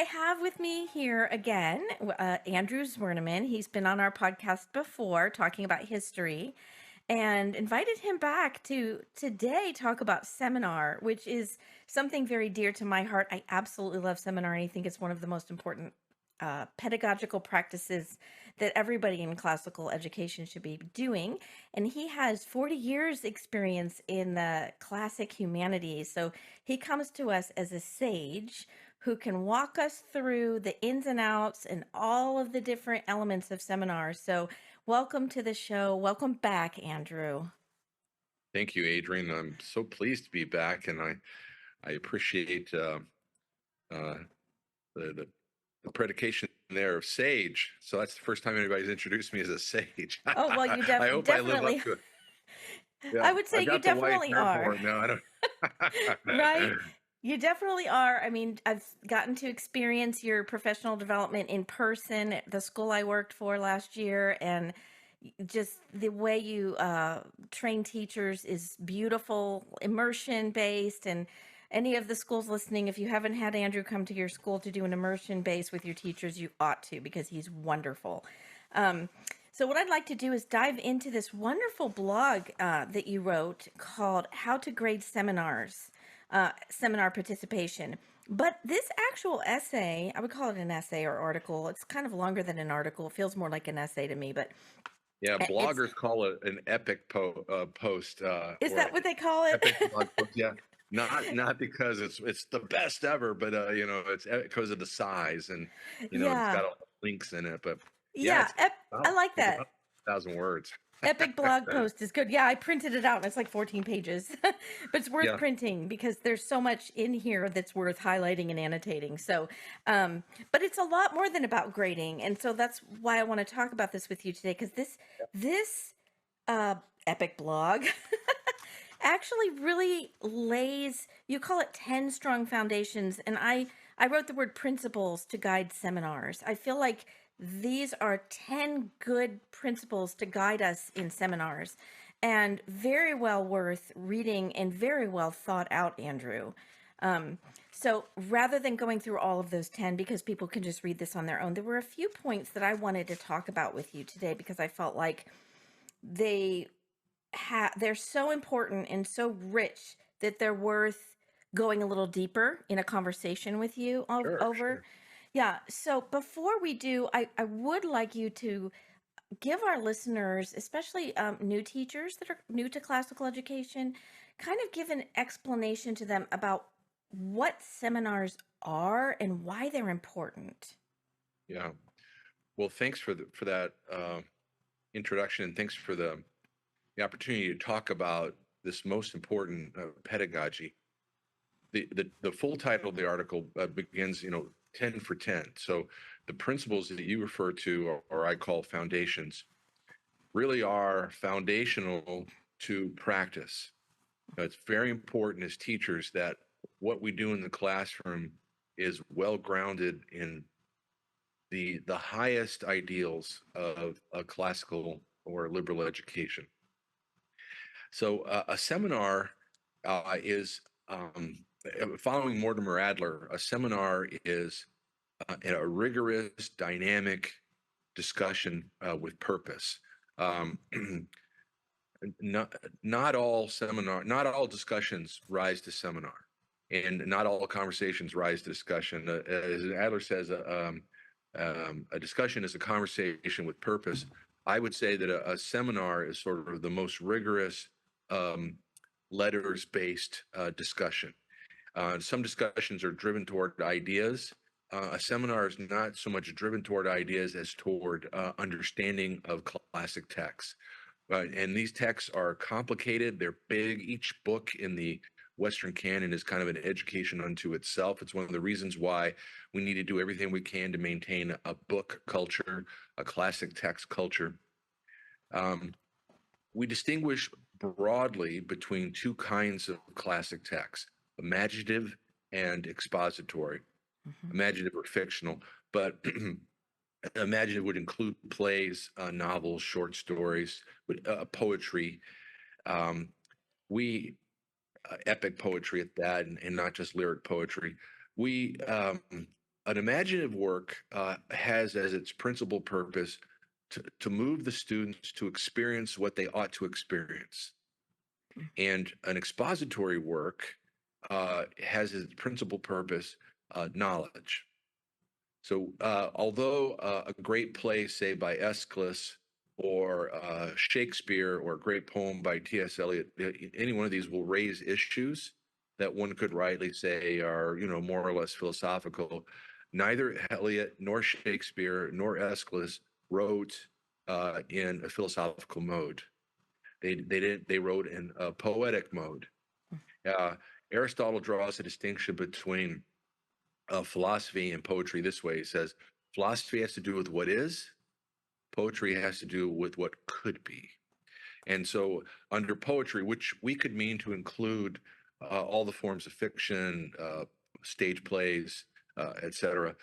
have with me here again Andrew Zwerneman. He's been on our podcast before talking about history and invited him back to today talk about seminar, which is something very dear to my heart. I absolutely love seminar, and I think it's one of the most important pedagogical practices that everybody in classical education should be doing. And he has 40 years experience in the classic humanities. So he comes to us as a sage who can walk us through the ins and outs and all of the different elements of seminars. So welcome to the show. Welcome back, Andrew. Thank you, Adrian. I'm so pleased to be back, and I appreciate the, the predication there of sage. So that's the first time anybody's introduced me as a sage. Oh, well, you I hope I live up definitely, to it. Yeah, I would say I you got the white definitely hair for are. it now. I Right? don't. You definitely are. I mean, I've gotten to experience your professional development in person at the school I worked for last year, and just the way you train teachers is beautiful, immersion based. And any of the schools listening, if you haven't had Andrew come to your school to do an immersion base with your teachers, you ought to, because he's wonderful. Um, so what I'd like to do is dive into this wonderful blog that you wrote called How to Grade Seminars, Seminar Participation. But this actual essay, I would call it an essay or article. It's kind of longer than an article. It feels more like an essay to me, but Yeah, it's, bloggers call it an epic post is or that what they call it? epic blog post. Yeah, not because it's the best ever, but it's because of the size and it's Yeah. got all the links in it. But yeah, Yeah. it's I about, like it's that. about 1,000 words. Epic blog post is good. Yeah, I printed it out and it's like 14 pages, but it's worth Yeah, printing because there's so much in here that's worth highlighting and annotating. So, but it's a lot more than about grading. And so that's why I want to talk about this with you today. Because this uh, epic blog actually really lays, you call it 10 strong foundations. And I wrote the word principles to guide seminars. I feel like these are 10 good principles to guide us in seminars, and very well worth reading and very well thought out, Andrew. So rather than going through all of those 10, because people can just read this on their own, there were a few points that I wanted to talk about with you today because I felt like they they're so important and so rich that they're worth going a little deeper in a conversation with you sure, over. sure. Yeah. So before we do, I would like you to give our listeners, especially new teachers that are new to classical education, kind of give an explanation to them about what seminars are and why they're important. Yeah. Well, thanks for that introduction, and thanks for the opportunity to talk about this most important pedagogy. The full title of the article begins, 10 for 10. So the principles that you refer to, or I call foundations, really are foundational to practice. It's very important as teachers that what we do in the classroom is well grounded in the highest ideals of a classical or liberal education. So a seminar is following Mortimer Adler. A seminar is a rigorous, dynamic discussion with purpose. Um, not all discussions rise to seminar, and not all conversations rise to discussion. As Adler says, a discussion is a conversation with purpose. I would say that a seminar is sort of the most rigorous um, letters-based discussion. Some discussions are driven toward ideas. A seminar is not so much driven toward ideas as toward understanding of classic texts. And these texts are complicated. They're big. Each book in the Western canon is kind of an education unto itself. It's one of the reasons why we need to do everything we can to maintain a book culture, a classic text culture. Um, we distinguish broadly between two kinds of classic texts: imaginative and expository. Mhm. Imaginative or fictional, but imaginative would include plays, novels, short stories, poetry. Um, we epic poetry at that, and not just lyric poetry. We an imaginative work has as its principal purpose to move the students to experience what they ought to experience. And an expository work has as its principal purpose knowledge. So, although a great play, say by Aeschylus or Shakespeare, or a great poem by T.S. Eliot, any one of these will raise issues that one could rightly say are, more or less philosophical. Neither Eliot nor Shakespeare nor Aeschylus wrote in a philosophical mode. They wrote in a poetic mode. Uh, Aristotle draws a distinction between philosophy and poetry this way. He says, philosophy has to do with what is, poetry has to do with what could be. And so, under poetry, which we could mean to include all the forms of fiction, stage plays, etc.,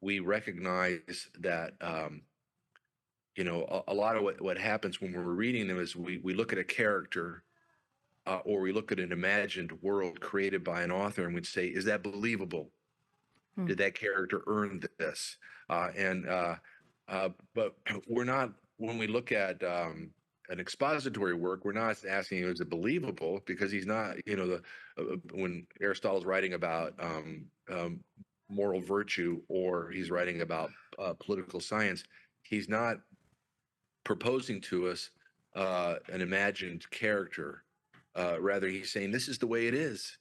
we recognize that a lot of what happens when we're reading them is we look at a character, or we look at an imagined world created by an author, and we'd say, is that believable? Did that character earn this? But we're not, when we look at an expository work, we're not asking, is it believable? Because he's not, when Aristotle's writing about moral virtue, or he's writing about political science, he's not proposing to us an imagined character. Rather, he's saying this is the way it is,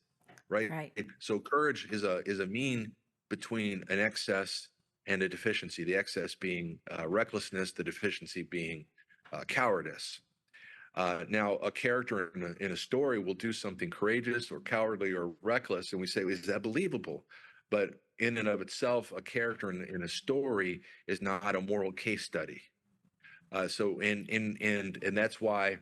right? Right. So courage is a mean between an excess and a deficiency. The excess being recklessness, the deficiency being cowardice. Now, a character in a story will do something courageous or cowardly or reckless, and we say, is that believable? But in and of itself, a character in a story is not a moral case study. And that's why,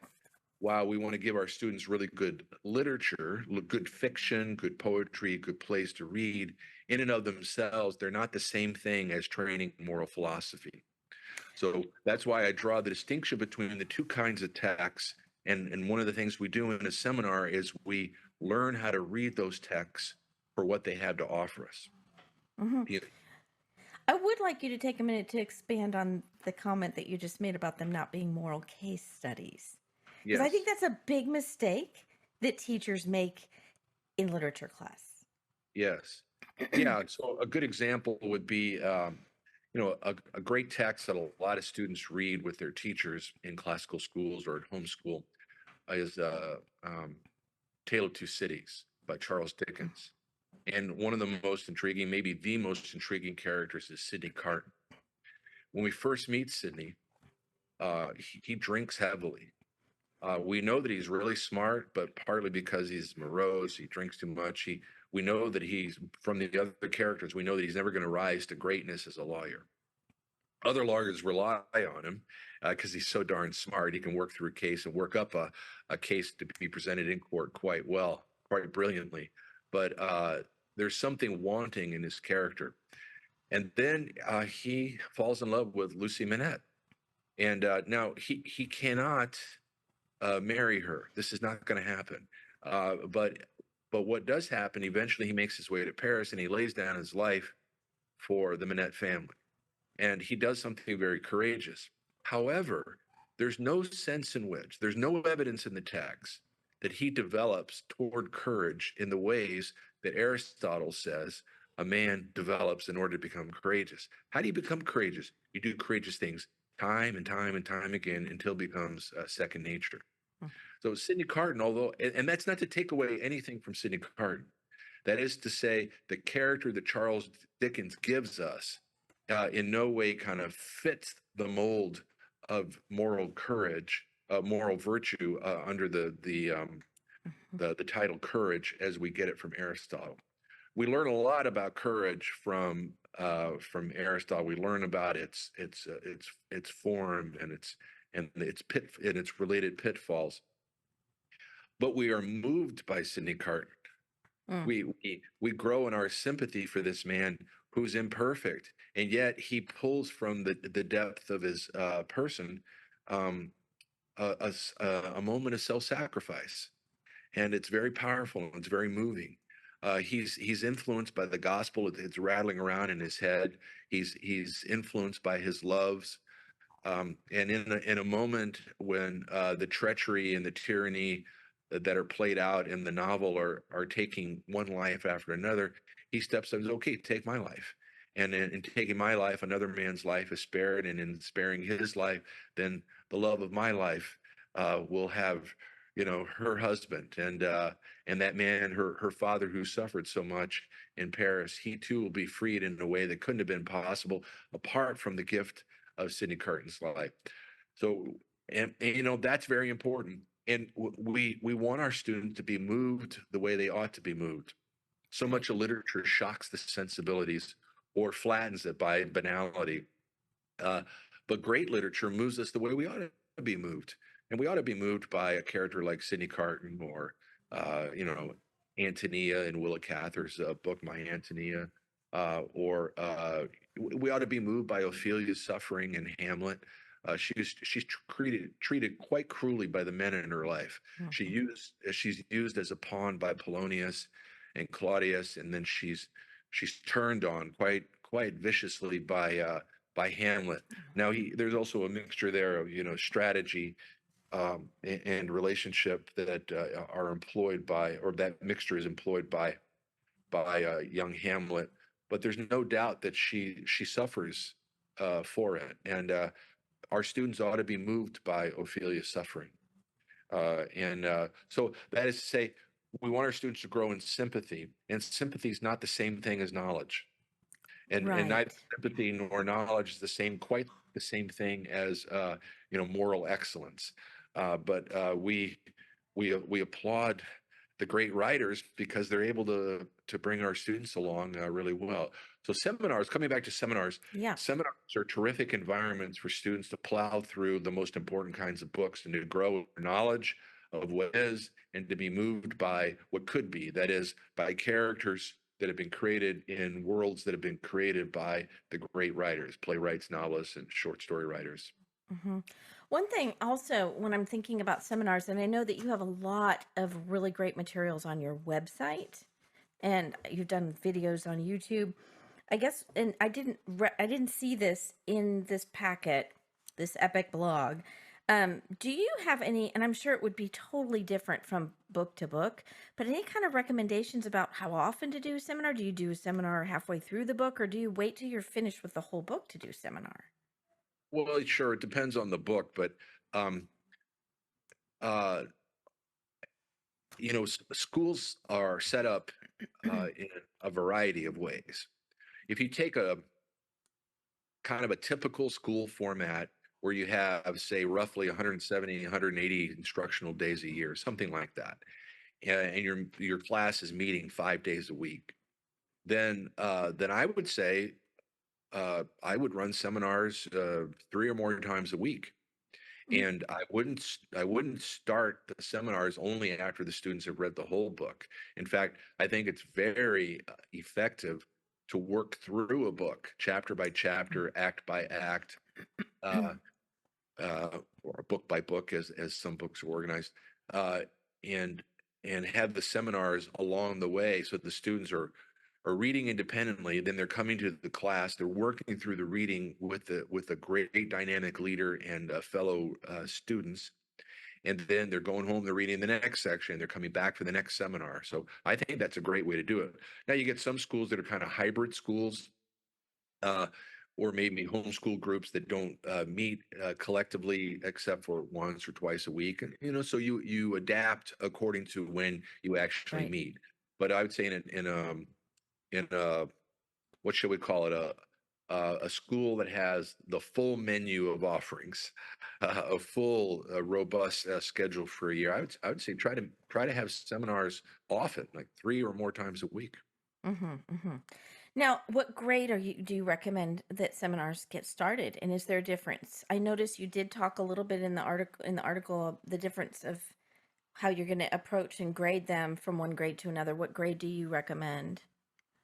while we want to give our students really good literature, good fiction, good poetry, good plays to read, in and of themselves, they're not the same thing as training moral philosophy. So that's why I draw the distinction between the two kinds of texts. And one of the things we do in a seminar is we learn how to read those texts for what they have to offer us. Hmm. I would like you to take a minute to expand on the comment that you just made about them not being moral case studies. Because I think Yes. that's a big mistake that teachers make in literature class. Yes. Yeah. So a good example would be, a great text that a lot of students read with their teachers in classical schools or at homeschool is Tale of Two Cities by Charles Dickens. And one of the most intriguing, maybe the most intriguing characters is Sidney Carton. When we first meet Sidney, he drinks heavily. We know that he's really smart, but partly because he's morose, he drinks too much. We know that he's, from the other characters, we know that he's never going to rise to greatness as a lawyer. Other lawyers rely on him because he's so darn smart. He can work through a case and work up a case to be presented in court quite well, quite brilliantly. But there's something wanting in his character. And then he falls in love with Lucy Manette. And now he cannot marry her. This is not going to happen. But what does happen, eventually he makes his way to Paris and he lays down his life for the Manette family. And he does something very courageous. However, there's no sense in which, there's no evidence in the text that he develops toward courage in the ways that Aristotle says a man develops in order to become courageous. How do you become courageous? You do courageous things time and time and time again until it becomes second nature. So Sidney Carton, although, and that's not to take away anything from Sidney Carton. That is to say, the character that Charles Dickens gives us in no way kind of fits the mold of moral courage, moral virtue under the title courage as we get it from Aristotle. We learn a lot about courage from Aristotle. We learn about its form and its related pitfalls. But we are moved by Sidney Carton. Mm. We grow in our sympathy for this man who's imperfect, and yet he pulls from the depth of his person a moment of self-sacrifice, and it's very powerful and it's very moving. He's influenced by the gospel. It's rattling around in his head. He's influenced by his loves. And in a moment when the treachery and the tyranny that are played out in the novel are taking one life after another, he steps up and says, "Okay, take my life." And in taking my life, another man's life is spared, and in sparing his life, then the love of my life will have, her husband, and that man, her father, who suffered so much in Paris, he too will be freed in a way that couldn't have been possible apart from the gift of Sidney Carton's life. So, and that's very important. And we want our students to be moved the way they ought to be moved. So Right. much of literature shocks the sensibilities or flattens it by banality. Uh, but great literature moves us the way we ought to be moved. And we ought to be moved by a character like Sidney Carton or, Antonia in Willa Cather's book, My Antonia. Or we ought to be moved by Ophelia's suffering in Hamlet. She's treated quite cruelly by the men in her life. Mhm. She's used as a pawn by Polonius and Claudius, and then she's turned on quite viciously by Hamlet. Now there's also a mixture there of strategy and relationship that are employed by, or that mixture is employed by young Hamlet. But there's no doubt that she suffers for it, and our students ought to be moved by Ophelia's suffering. And so that is to say, we want our students to grow in sympathy, and sympathy is not the same thing as knowledge, and neither Right. sympathy nor knowledge is quite the same thing as moral excellence. But we applaud the great writers because they're able to bring our students along really well. So seminars, coming back to seminars, Yeah. seminars are terrific environments for students to plow through the most important kinds of books and to grow knowledge of what is and to be moved by what could be. That is, by characters that have been created in worlds that have been created by the great writers, playwrights, novelists, and short story writers. Hmm. One thing also, when I'm thinking about seminars, and I know that you have a lot of really great materials on your website, and you've done videos on YouTube. I guess, and I didn't see this in this packet, this epic blog. Do you have any, and I'm sure it would be totally different from book to book, but any kind of recommendations about how often to do a seminar? Do you do a seminar halfway through the book, or do you wait till you're finished with the whole book to do seminar? Well, sure, it depends on the book, but um, uh, schools are set up in a variety of ways. If you take a kind of a typical school format where you have, say, roughly 170, 180 instructional days a year, something like that, and your class is meeting 5 days a week, then I would say I would run seminars 3 or more times a week. Mm. And I wouldn't start the seminars only after the students have read the whole book. In fact, I think it's very effective to work through a book chapter by chapter, act by act, uh, or book by book, as some books are organized, uh, and and have the seminars along the way, so the students are reading independently. Then they're coming to the class. They're working through the reading with a great dynamic leader and fellow students, and then they're going home. They're reading the next section. They're coming back for the next seminar. So I think that's a great way to do it. Now you get some schools that are kind of hybrid schools, uh, or maybe homeschool groups that don't meet collectively except for once or twice a week. And so you adapt according to when you actually Right. meet. But I would say in a what should we call it, a school that has the full menu of offerings, a full robust schedule for a year. I would say try to have seminars often, like 3 or more times a week. Mm-hmm, mm-hmm. Now, what grade do you recommend that seminars get started? And is there a difference? I noticed you did talk a little bit in the article, the difference of how you're going to approach and grade them from one grade to another. What grade do you recommend?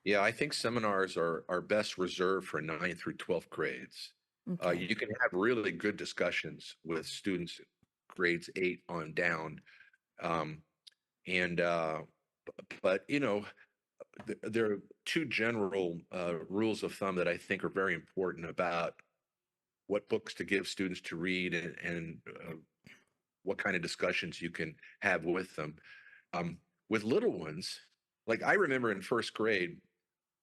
Yeah, I think seminars are best reserved for ninth through 12th grades. Okay. You can have really good discussions with students grades 8 on down. Um, and But there are two general rules of thumb that I think are very important about what books to give students to read and what kind of discussions you can have with them. With little ones, like I remember in first grade,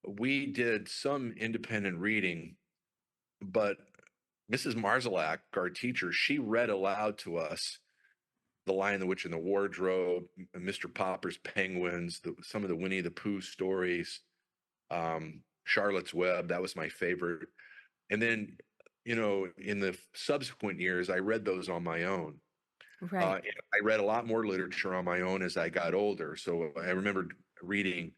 we did some independent reading, but Mrs. Marzalak, our teacher, she read aloud to us The Lion, the Witch, and the Wardrobe, Mr. Popper's Penguins, some of the Winnie the Pooh stories, Charlotte's Web. That was my favorite. And then, in the subsequent years, I read those on my own. Right. And I read a lot more literature on my own as I got older. So I remember reading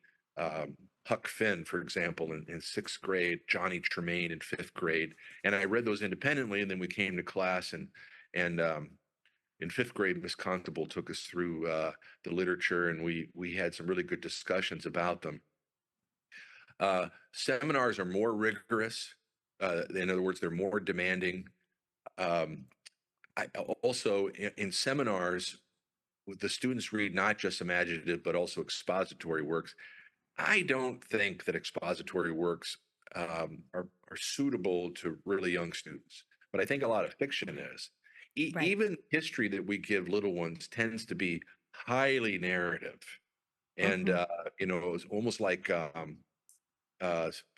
Huck Finn, for example, in sixth grade, Johnny Tremaine in fifth grade, and I read those independently. And then we came to class, and in fifth grade, Miss Constable took us through the literature, and we had some really good discussions about them. Seminars are more rigorous. In other words, they're more demanding. I also in seminars, the students read not just imaginative but also expository works. I don't think that expository works are suitable to really young students, but I think a lot of fiction is. Right. Even history that we give little ones tends to be highly narrative, and Hmm. it's almost like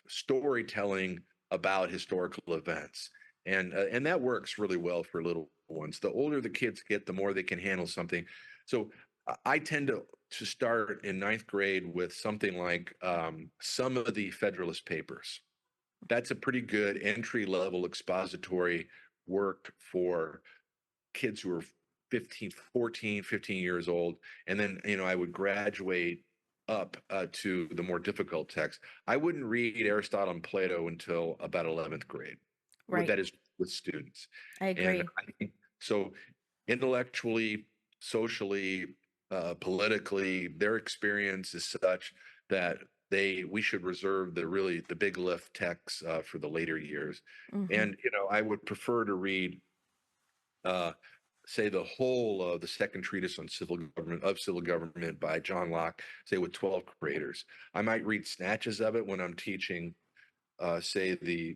storytelling about historical events, and that works really well for little ones. The older the kids get, the more they can handle something. So I tend to start in ninth grade with something like some of the Federalist Papers. That's a pretty good entry level expository work for kids who are 15, 14, 15 years old. And then, I would graduate up to the more difficult texts. I wouldn't read Aristotle and Plato until about 11th grade. Right. That is with students. I And agree. I think so intellectually, socially, politically, their experience is such that we should reserve the big lift texts for the later years. Hmm. And I would prefer to read uh, say the whole of the second treatise on civil government by John Locke, say with 12th graders. I might read snatches of it when I'm teaching, say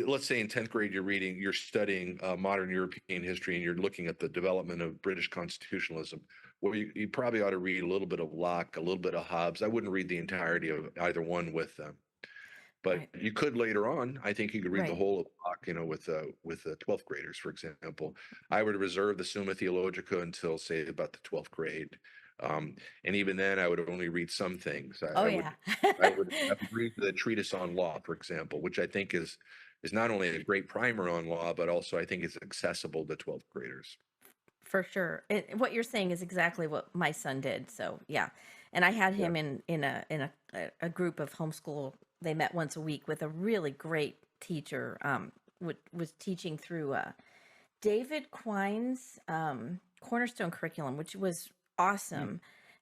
let's say in 10th grade you're studying modern European history and you're looking at the development of British constitutionalism. Well, you probably ought to read a little bit of Locke, a little bit of Hobbes. I wouldn't read the entirety of either one with them. But Right. you could later on. I think you could read the Right. whole of Bach, with 12th graders, for example. I would reserve the Summa Theologica until, say, about the 12th grade, and even then, I would only read some things. Oh I would, yeah. I would read the treatise on law, for example, which I think is not only a great primer on law, but also I think is accessible to 12th graders. For sure. What you're saying is exactly what my son did. So yeah, and I had Yeah. him in a group of homeschool. They met once a week with a really great teacher. Was teaching through David Quine's Cornerstone curriculum, which was Mm. awesome.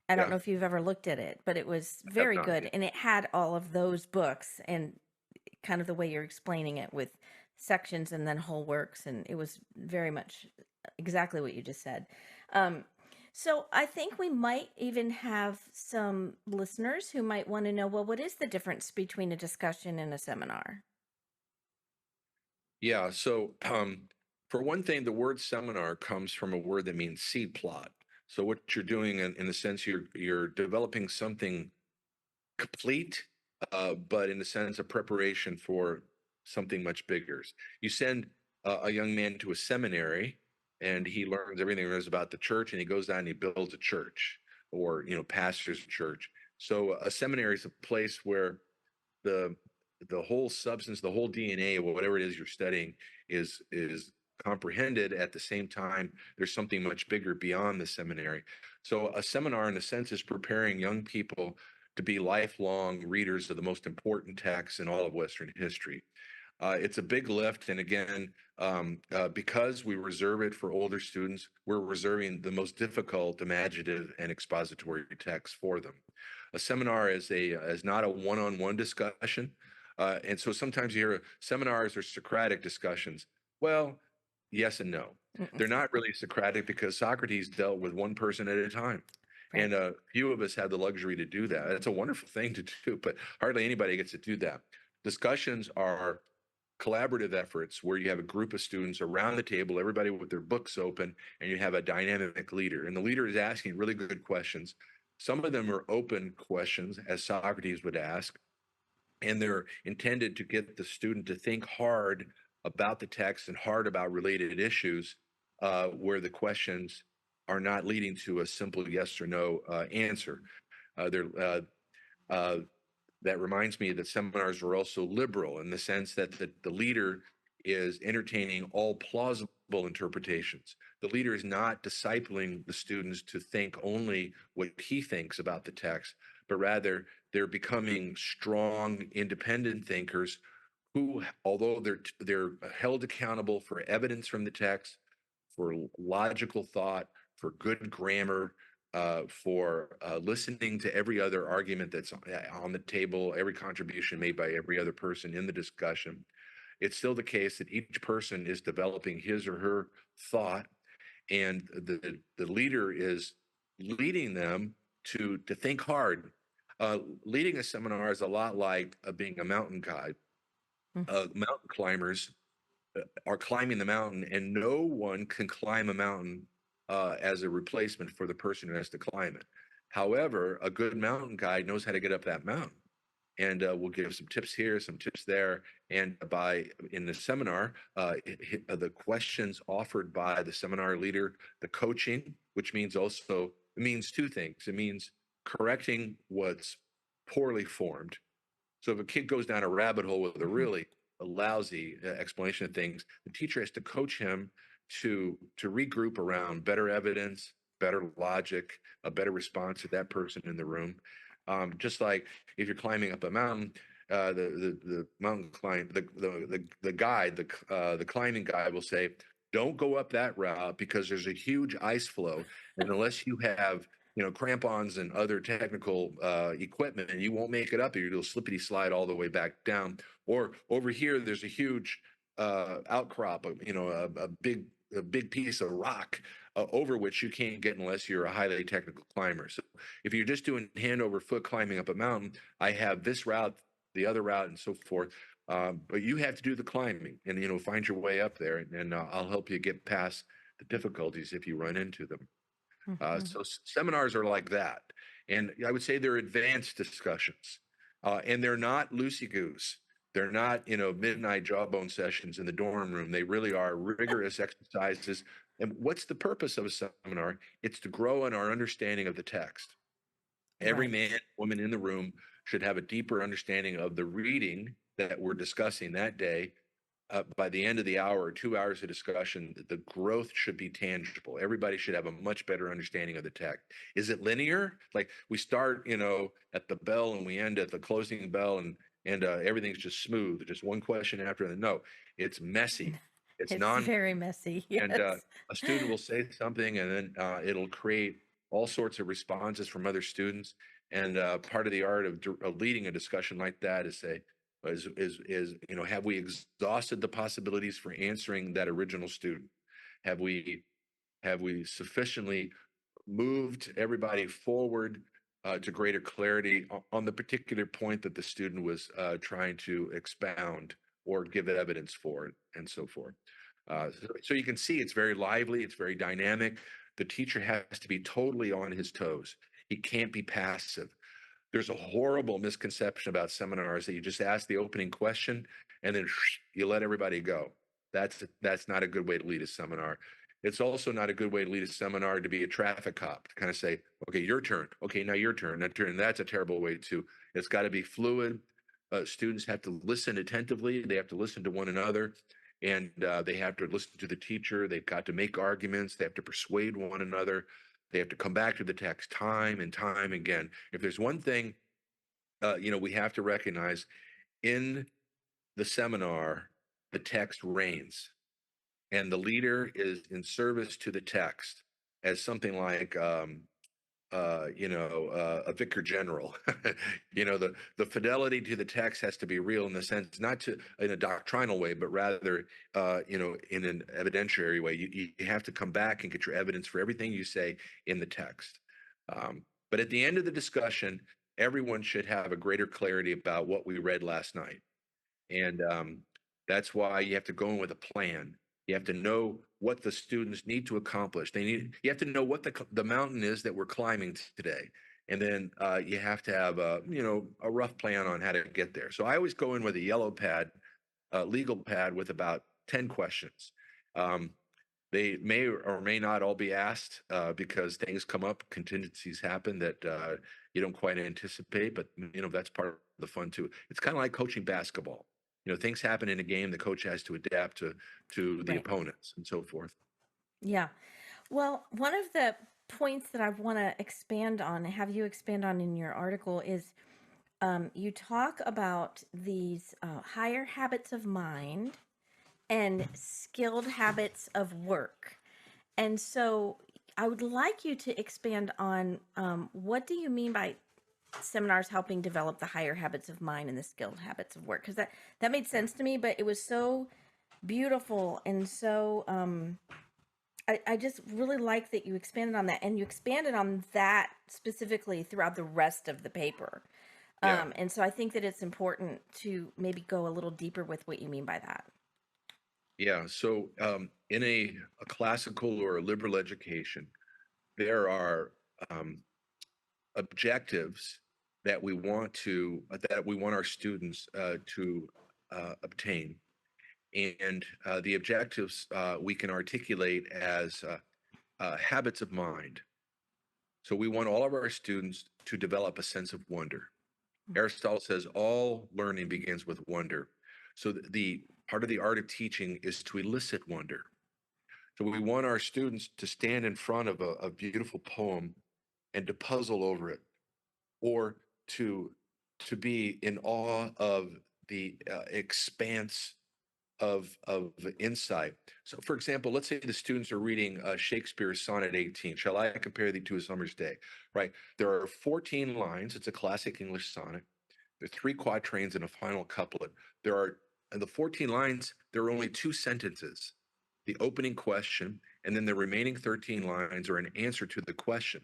I don't Yeah. know if you've ever looked at it, but it was I have very not. good, and it had all of those books and kind of the way you're explaining it with sections and then whole works, and it was very much exactly what you just said. um, so I think we might even have some listeners who might want to know, well, what is the difference between a discussion and a seminar? Yeah. So, for one thing, the word seminar comes from a word that means seed plot. So what you're doing in the sense you're developing something complete, but in the sense of preparation for something much bigger. You send a young man to a seminary, and he learns everything there is about the church, and he goes down and he builds a church, or pastors a church. So a seminary is a place where the the whole substance, the whole DNA of whatever it is you're studying is comprehended. At the same time, there's something much bigger beyond the seminary. So a seminar, in a sense, is preparing young people to be lifelong readers of the most important texts in all of Western history. It's a big lift, and again, because we reserve it for older students, we're reserving the most difficult imaginative and expository texts for them. A seminar is not a one-on-one discussion, and so sometimes you hear seminars are Socratic discussions. Well, yes and no. Mm-mm. They're not really Socratic because Socrates dealt with one person at a time. Right. And few of us have the luxury to do that. It's a wonderful thing to do, but hardly anybody gets to do that. Discussions are collaborative efforts where you have a group of students around the table, everybody with their books open, and you have a dynamic leader. And the leader is asking really good questions. Some of them are open questions, as Socrates would ask, and they're intended to get the student to think hard about the text and hard about related issues, where the questions are not leading to a simple yes or no answer. They're uh, that reminds me that seminars are also liberal in the sense that the leader is entertaining all plausible interpretations. The leader is not discipling the students to think only what he thinks about the text, but rather they're becoming strong, independent thinkers who, although they're held accountable for evidence from the text, for logical thought, for good grammar, for listening to every other argument that's on the table, every contribution made by every other person in the discussion. It's still the case that each person is developing his or her thought, and the leader is leading them to think hard. Leading a seminar is a lot like being a mountain guide. Mm. Mountain climbers are climbing the mountain, and no one can climb a mountain as a replacement for the person who has to climb it. However, a good mountain guide knows how to get up that mountain, and we'll give some tips here, some tips there. And by in the seminar, the questions offered by the seminar leader, the coaching, which means also it means two things. It means correcting what's poorly formed. So if a kid goes down a rabbit hole with a Mhm. really lousy explanation of things, the teacher has to coach him to regroup around better evidence, better logic, a better response to that person in the room. Just like if you're climbing up a mountain, the mountain climb the guide the climbing guide will say, don't go up that route because there's a huge ice flow, and unless you have crampons and other technical equipment, and you won't make it up. You'll slippity slide all the way back down. Or over here, there's a huge outcrop, a big piece of rock over which you can't get unless you're a highly technical climber. So if you're just doing hand over foot climbing up a mountain, I have this route, the other route, and so forth. But you have to do the climbing and find your way up there, and I'll help you get past the difficulties if you run into them. Mhm. So seminars are like that. And I would say they're advanced discussions. And they're not loosey-goose. They're not, midnight jawbone sessions in the dorm room. They really are rigorous exercises. And what's the purpose of a seminar? It's to grow in our understanding of the text. Every Right. man, woman in the room should have a deeper understanding of the reading that we're discussing that day. By the end of the hour or 2 hours of discussion, the growth should be tangible. Everybody should have a much better understanding of the text. Is it linear? Like we start, at the bell and we end at the closing bell, and everything's just smooth, just one question after another. No, it's messy. It's It's non, very messy. and Yes. a student will say something, and then it'll create all sorts of responses from other students. And part of the art of leading a discussion like that is say, have we exhausted the possibilities for answering that original student? Have we sufficiently moved everybody forward to greater clarity on the particular point that the student was trying to expound or give evidence for, and so forth. So you can see it's very lively, it's very dynamic. The teacher has to be totally on his toes. He can't be passive. There's a horrible misconception about seminars that you just ask the opening question and then you let everybody go. That's not a good way to lead a seminar. It's also not a good way to lead a seminar to be a traffic cop, to kind of say, okay, your turn. Okay, now your turn. That turn. That's a terrible way too. It's got to be fluid. Students have to listen attentively. They have to listen to one another, and they have to listen to the teacher. They've got to make arguments. They have to persuade one another. They have to come back to the text time and time again. If there's one thing, we have to recognize in the seminar, the text reigns, and the leader is in service to the text as something like, a vicar general. The fidelity to the text has to be real in the sense, not to in a doctrinal way, but rather, in an evidentiary way. You have to come back and get your evidence for everything you say in the text. But at the end of the discussion, everyone should have a greater clarity about what we read last night. And that's why you have to go in with a plan. You have to know what the students need to accomplish. You have to know what the mountain is that we're climbing today. And then you have to have a rough plan on how to get there. So I always go in with a yellow pad, legal pad with about 10 questions. Um, they may or may not all be asked because things come up, contingencies happen that you don't quite anticipate, but that's part of the fun too. It's kind of like coaching basketball. Things happen in a game, the coach has to adapt to the Right. opponents and so forth. Yeah. Well, one of the points that I want to expand on, have you expand on in your article, is you talk about these higher habits of mind and skilled habits of work. And so I would like you to expand on what do you mean by seminars helping develop the higher habits of mind and the skilled habits of work? Because that made sense to me, but it was so beautiful and so I just really like that you expanded on that, and you expanded on that specifically throughout the rest of the paper. Yeah. And so I think that it's important to maybe go a little deeper with what you mean by that. Yeah. So in a classical or a liberal education, there are objectives that we want our students to obtain. And the objectives we can articulate as habits of mind. So we want all of our students to develop a sense of wonder. Aristotle says all learning begins with wonder. So the part of the art of teaching is to elicit wonder. So we want our students to stand in front of a beautiful poem and to puzzle over it, or to be in awe of the expanse of insight. So, for example, let's say the students are reading Shakespeare's Sonnet 18. Shall I compare thee to a summer's day? Right. There are 14 lines. It's a classic English sonnet. There are three quatrains and a final couplet. There are, in the 14 lines, there are only two sentences, the opening question, and then the remaining 13 lines are an answer to the question.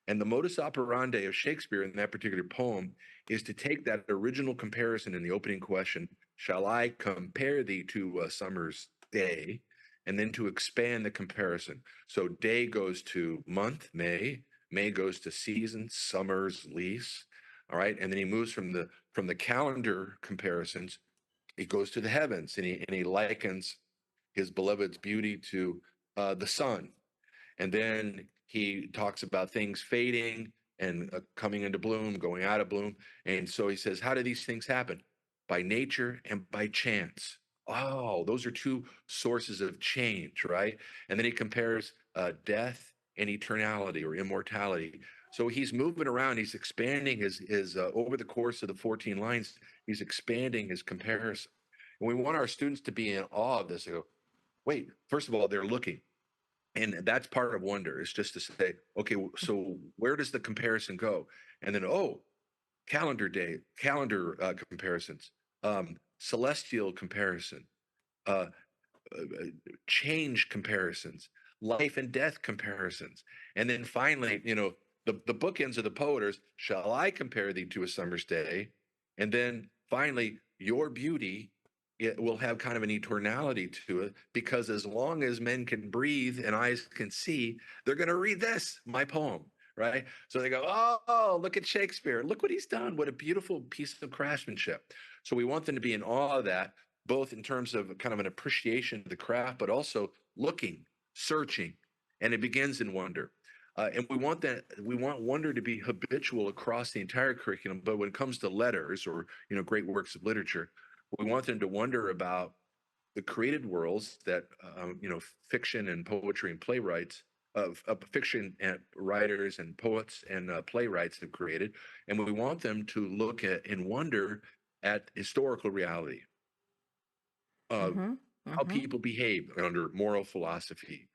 And the modus operandi of Shakespeare in that particular poem is to take that original comparison in the opening question, shall I compare thee to a summer's day? And then to expand the comparison. So day goes to month, May goes to season, summer's lease. All right. And then he moves from the calendar comparisons, he goes to the heavens, and he likens his beloved's beauty to the sun. And then he talks about things fading and coming into bloom, going out of bloom. And so he says, how do these things happen? By nature and by chance. Oh, those are two sources of change, right? And then he compares death and eternality or immortality. So he's moving around. He's expanding his over the course of the 14 lines. He's expanding his comparison. And we want our students to be in awe of this. They go, wait, first of all, they're looking. And that's part of wonder, is just to say, okay, so where does the comparison go? And then, oh, calendar comparisons, celestial comparison, uh, change comparisons, life and death comparisons. And then finally, the bookends of the poet are, shall I compare thee to a summer's day? And then finally, your beauty, it will have kind of an eternality to it, because as long as men can breathe and eyes can see, they're going to read this, my poem, right? So they go, oh, look at Shakespeare. Look what he's done. What a beautiful piece of craftsmanship. So we want them to be in awe of that, both in terms of kind of an appreciation of the craft, but also looking, searching, and it begins in wonder. And we want wonder to be habitual across the entire curriculum. But when it comes to letters or great works of literature, we want them to wonder about the created worlds that fiction and poetry and playwrights of fiction and writers and poets and playwrights have created, and we want them to look at and wonder at historical reality, Mm-hmm. how Mm-hmm. people behave under moral philosophy.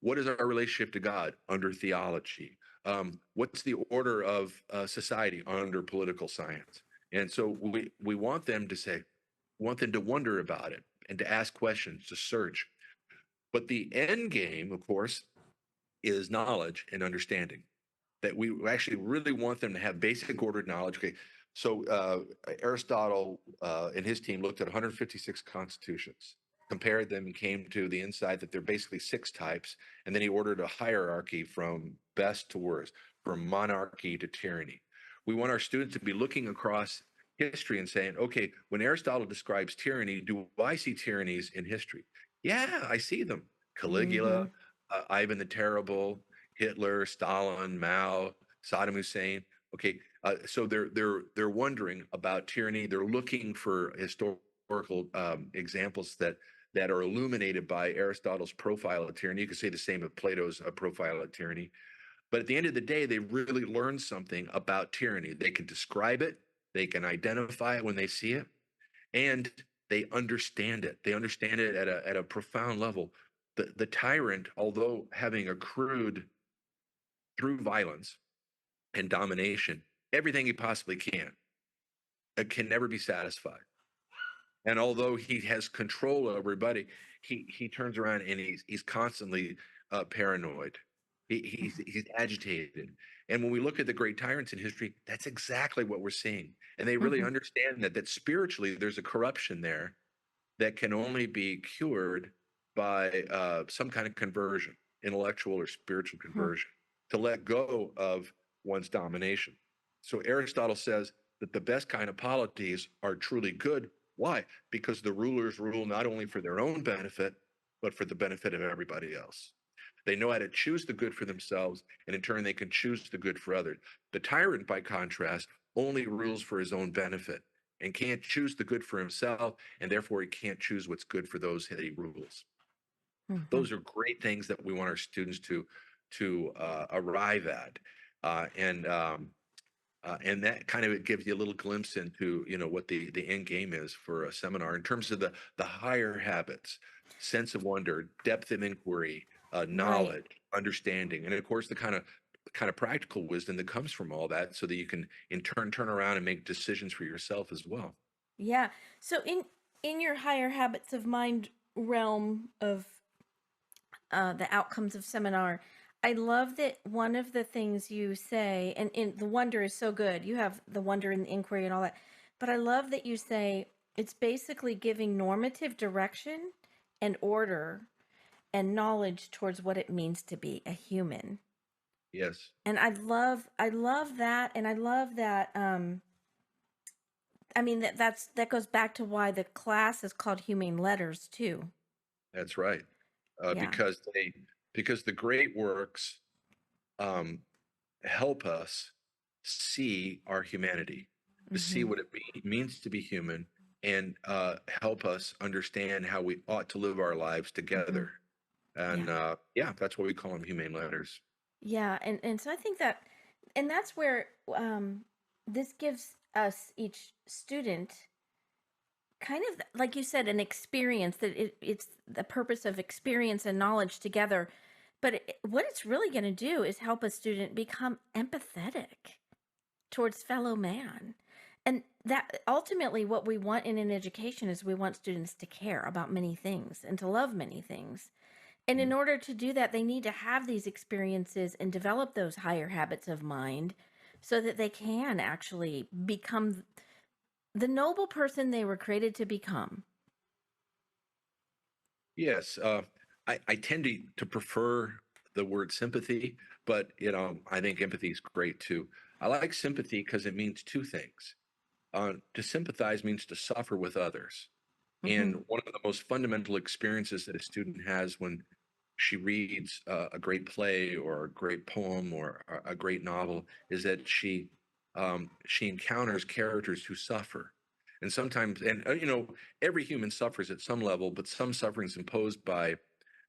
What is our relationship to God under theology? What's the order of society under political science? And so we want them to say, want them to wonder about it and to ask questions, to search. But the end game, of course, is knowledge and understanding. that we actually really want them to have basic ordered knowledge. Okay, so Aristotle and his team looked at 156 constitutions, compared them, and came to the insight that they're basically 6 types. And then he ordered a hierarchy from best to worst, from monarchy to tyranny. We want our students to be looking across history and saying, okay, when Aristotle describes tyranny, do I see tyrannies in history? Yeah, I see them. Mm-hmm. Caligula, Ivan the Terrible, Hitler, Stalin, Mao, Saddam Hussein. Okay, so they're wondering about tyranny. They're looking for historical examples that are illuminated by Aristotle's profile of tyranny. You could say the same of Plato's profile of tyranny. But at the end of the day, they really learn something about tyranny. They can describe it, they can identify it when they see it, and they understand it. They understand it at a profound level. The tyrant, although having accrued through violence and domination everything he possibly can never be satisfied. And although he has control over everybody, he turns around and he's constantly paranoid. He's agitated. And when we look at the great tyrants in history, that's exactly what we're seeing. And they really Mm-hmm. understand that spiritually there's a corruption there that can only be cured by some kind of conversion, intellectual or spiritual conversion, to let go of one's domination. So Aristotle says that the best kind of polities are truly good. Why? Because the rulers rule not only for their own benefit, but for the benefit of everybody else. They know how to choose the good for themselves, and in turn, they can choose the good for others. The tyrant, by contrast, only rules for his own benefit and can't choose the good for himself, and therefore he can't choose what's good for those that he rules. Mm-hmm. Those are great things that we want our students to arrive at, uh, and um, and that kind of gives you a little glimpse into what the end game is for a seminar in terms of the higher habits, sense of wonder, depth of inquiry, Right. knowledge, understanding, and of course the kind of practical wisdom that comes from all that, so that you can in turn around and make decisions for yourself as well. Yeah. So in your higher habits of mind realm of the outcomes of seminar, I love that one of the things you say, and the wonder is so good. You have the wonder and the inquiry and all that, but I love that you say it's basically giving normative direction and order and knowledge towards what it means to be a human. Yes. And I love that, and I love that. I mean that goes back to why the class is called Humane Letters too. That's right. Yeah. Because the great works um, help us see our humanity, to see Mm-hmm. what it means to be human, and help us understand how we ought to live our lives Mm-hmm. together. And Yeah. yeah, that's what we call them, humane letters. Yeah, and so I think that, and that's where this gives us each student kind of like you said an experience that it's the purpose of experience and knowledge together. But what it's really going to do is help a student become empathetic towards fellow man. And that ultimately what we want in an education is we want students to care about many things and to love many things. And in Mm. order to do that, they need to have these experiences and develop those higher habits of mind so that they can actually become the noble person they were created to become. Yes, I tend to prefer the word sympathy, but I think empathy is great too. I like sympathy because it means two things. To sympathize means to suffer with others. Hmm. And one of the most fundamental experiences that a student has when she reads a great play or a great poem or a great novel is that she encounters characters who suffer. And sometimes, and every human suffers at some level, but some suffering is imposed by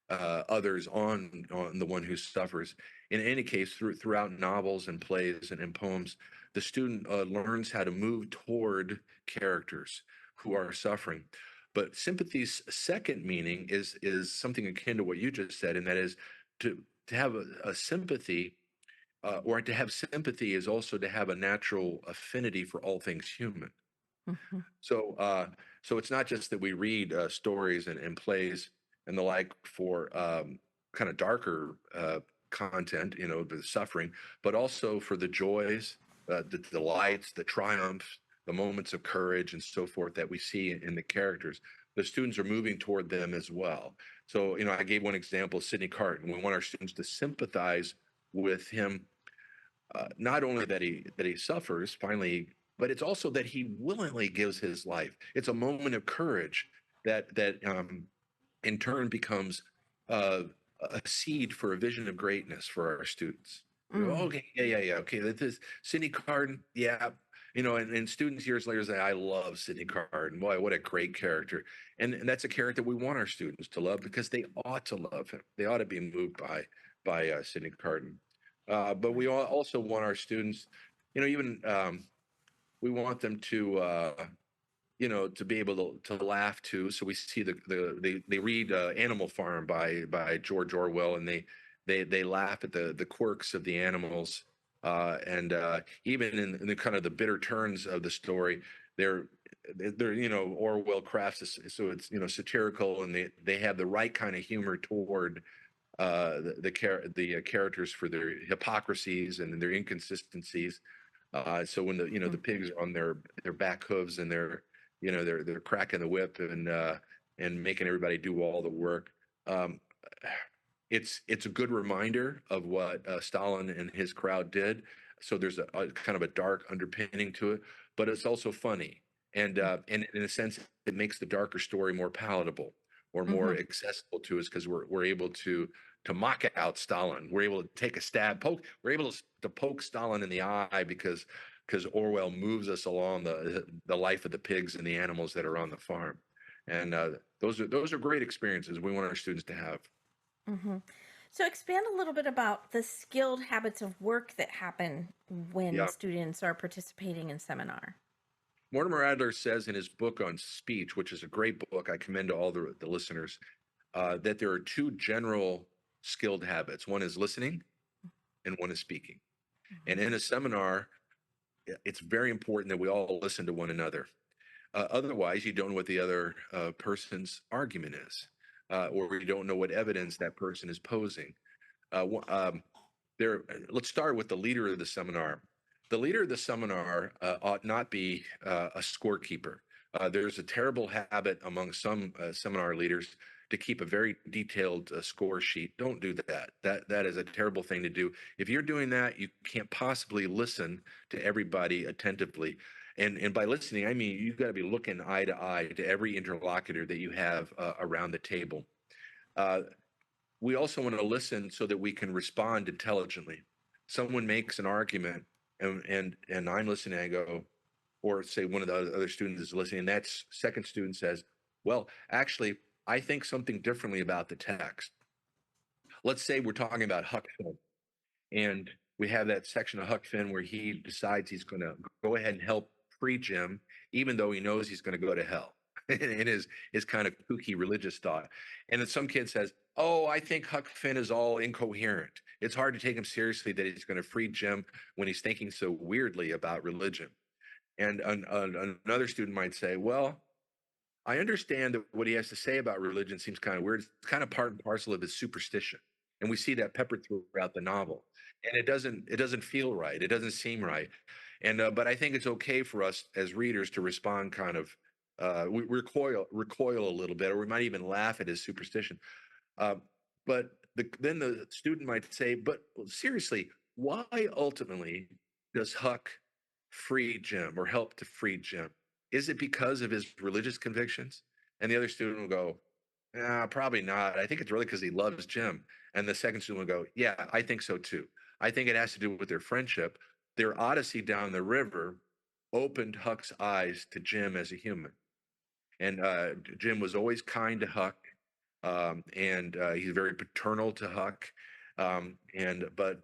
others on the one who suffers. In any case, throughout novels and plays and poems, the student learns how to move toward characters who are suffering. But sympathy's second meaning is something akin to what you just said, and that is to have a sympathy, or to have sympathy is also to have a natural affinity for all things human. Hmm. So, so it's not just that we read stories and plays and the like for kind of darker content, the suffering, but also for the joys, the delights, the triumphs, the moments of courage, and so forth that we see in the characters. The students are moving toward them as well. So, I gave one example, Sidney Carton. We want our students to sympathize with him, not only that he suffers finally, but it's also that he willingly gives his life. It's a moment of courage that in turn becomes uh, a seed for a vision of greatness for our students. Mm. Okay, yeah. Okay, that is Sidney Carton. Yeah, and students years later say, "I love Sidney Carton. Boy, what a great character!" And that's a character we want our students to love because they ought to love him. They ought to be moved by Sidney Carton. But we Right. also want our students, even we want them to be able to laugh too. So we see they read Animal Farm by George Orwell, and they laugh at the quirks of the animals, and even in the kind of the bitter turns of the story, they're Orwell crafts this, so it's satirical, and they have the right kind of humor toward the characters for their hypocrisies and their inconsistencies. So when the Mm. pigs are on their back hooves, and they're cracking the whip, and making everybody do all the work. Um, it's a good reminder of what Stalin and his crowd did. So there's a kind of a dark underpinning to it, but it's also funny, and in a sense, it makes the darker story more palatable or more Mm-hmm. accessible to us because we're able to mock out Stalin. We're able to take a stab, poke. We're able to poke Stalin in the eye because Orwell moves us along the life of the pigs and the animals that are on the farm, and those are great experiences we want our students to have. Mm-hmm. So expand a little bit about the skilled habits of work that happen when Yeah. students are participating in seminar. Mortimer Adler says in his book on speech, which is a great book, I commend to all the listeners, that there are two general skilled habits. One is listening, and one is speaking. And Mm-hmm. in a seminar, it's very important that we all listen to one another. Otherwise, you don't know what the other person's argument is, or you don't know what evidence that person is posing. There, let's start with the leader of the seminar. The leader of the seminar ought not be a scorekeeper. There's a terrible habit among some seminar leaders to keep a very detailed score sheet. Don't do that. That is a terrible thing to do. If you're doing that, you can't possibly listen to everybody attentively. And by listening, I mean you've got to be looking eye to eye to every interlocutor that you have around the table. Uh, we also want to listen so that we can respond intelligently. Someone makes an argument, and I'm listening, I go, or say one of the other students is listening, and that second student says, well, actually, I think something differently about the text. Let's say we're talking about Huck Finn, and we have that section of Huck Finn where he decides he's going to go ahead and help free Jim, even though he knows he's going to go to hell in his kind of kooky religious thought. And then some kid says, "Oh, I think Huck Finn is all incoherent. It's hard to take him seriously that he's going to free Jim when he's thinking so weirdly about religion." And another student might say, "Well, I understand that what he has to say about religion seems kind of weird. It's kind of part and parcel of his superstition." And we see that peppered throughout the novel. And it doesn't feel right. It doesn't seem right. And but I think it's okay for us as readers to respond kind of we recoil a little bit, or we might even laugh at his superstition. Uh, but then the student might say, "But seriously, why ultimately does Huck free Jim or help to free Jim? Is it because of his religious convictions?" And the other student will go, probably not. I think it's really because he loves Jim." And the second student will go, "Yeah, I think so too. I think it has to do with their friendship. Their odyssey down the river opened Huck's eyes to Jim as a human. And Jim was always kind to Huck, and he's very paternal to Huck. But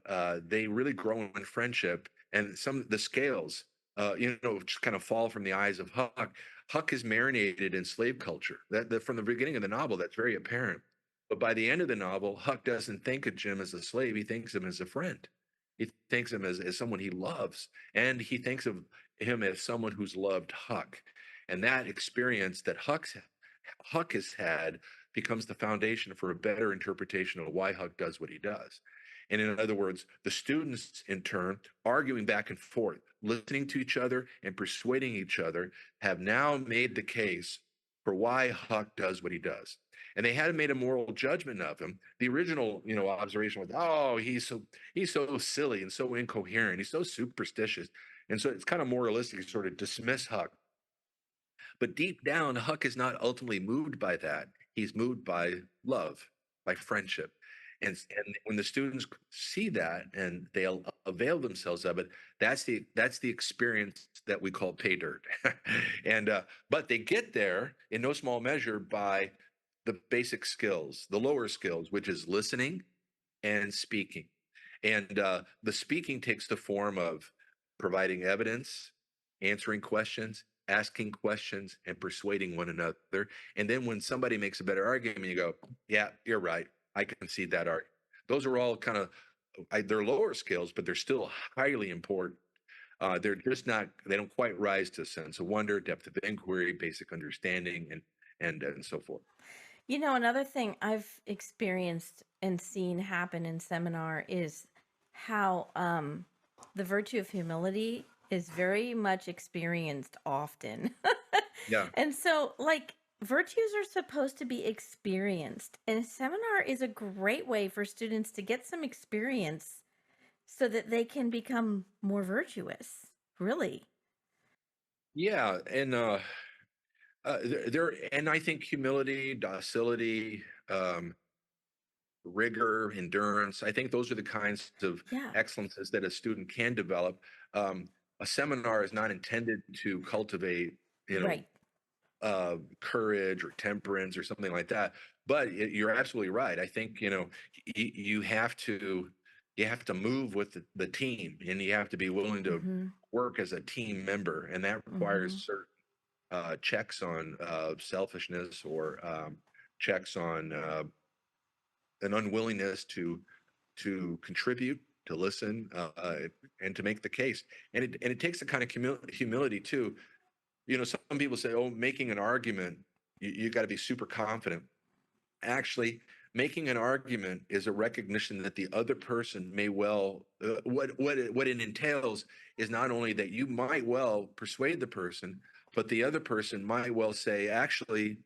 they really grow in friendship, and the scales, just kind of fall from the eyes of Huck. Huck is marinated in slave culture. That from the beginning of the novel, that's very apparent. But by the end of the novel, Huck doesn't think of Jim as a slave. He thinks of him as a friend. He thinks of him as someone he loves, and he thinks of him as someone who's loved Huck. And that experience that Huck has had becomes the foundation for a better interpretation of why Huck does what he does. And in other words, the students in turn arguing back and forth, listening to each other and persuading each other, have now made the case for why Huck does what he does. And they hadn't made a moral judgment of him. The original, observation was, oh, he's so silly and so incoherent. He's so superstitious. And so it's kind of moralistic to sort of dismiss Huck. But deep down, Huck is not ultimately moved by that. He's moved by love, by friendship. And when the students see that and they'll avail themselves of it, that's the experience that we call pay dirt. And but they get there in no small measure by the basic skills, the lower skills, which is listening and speaking. And the speaking takes the form of providing evidence, answering questions, asking questions, and persuading one another. And then when somebody makes a better argument, you go, yeah, you're right. I can see that argument. Those are all kind of, they're lower skills, but they're still highly important. They're just not, they don't quite rise to a sense of wonder, depth of inquiry, basic understanding, and so forth. Another thing I've experienced and seen happen in seminar is how the virtue of humility is very much experienced often. Yeah. And so, like, virtues are supposed to be experienced, and seminar is a great way for students to get some experience so that they can become more virtuous, really. Yeah. And and I think humility, docility, rigor, endurance, I think those are the kinds of Yeah, excellences that a student can develop. A seminar is not intended to cultivate, you know, right. courage or temperance or something like that. But you're absolutely right. I think you have to move with the team, and you have to be willing to Mm-hmm. work as a team member, and that requires Mm-hmm. certain checks on selfishness, or checks on an unwillingness to contribute, to listen, and to make the case. And it takes a kind of humility too. Some people say, "Oh, making an argument, you got to be super confident." Actually, making an argument is a recognition that the other person may well, what it entails is not only that you might well persuade the person, but the other person might well say, actually,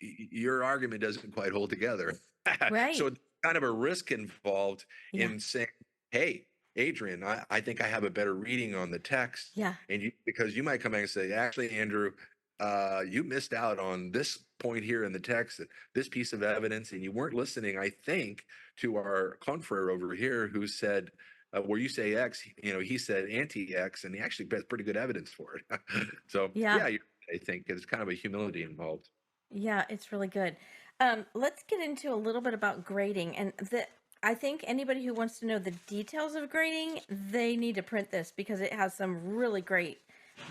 your argument doesn't quite hold together. So Right. it's kind of a risk involved Yeah. in saying, hey, Adrian, I think I have a better reading on the text. Yeah. And because you might come back and say, actually, Andrew, you missed out on this point here in the text, this piece of evidence, and you weren't listening, I think, to our confrere over here who said, where you say X, he said anti-X, and he actually has pretty good evidence for it. So Yeah. yeah, I think it's kind of a humility involved. Yeah, it's really good. Let's get into a little bit about grading. And I think anybody who wants to know the details of grading, they need to print this because it has some really great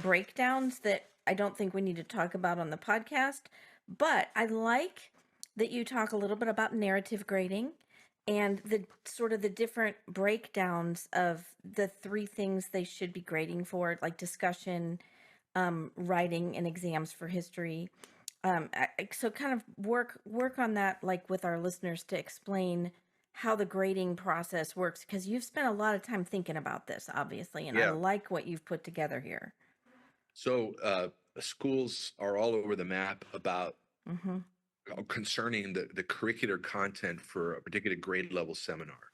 breakdowns that I don't think we need to talk about on the podcast. But I like that you talk a little bit about narrative grading and the sort of the different breakdowns of the three things they should be grading for, like discussion, writing, and exams for history. So kind of work on that, like with our listeners, to explain how the grading process works, because you've spent a lot of time thinking about this, obviously, and I Yeah. like what you've put together here. So schools are all over the map about Mm-hmm. concerning the curricular content for a particular grade level seminar.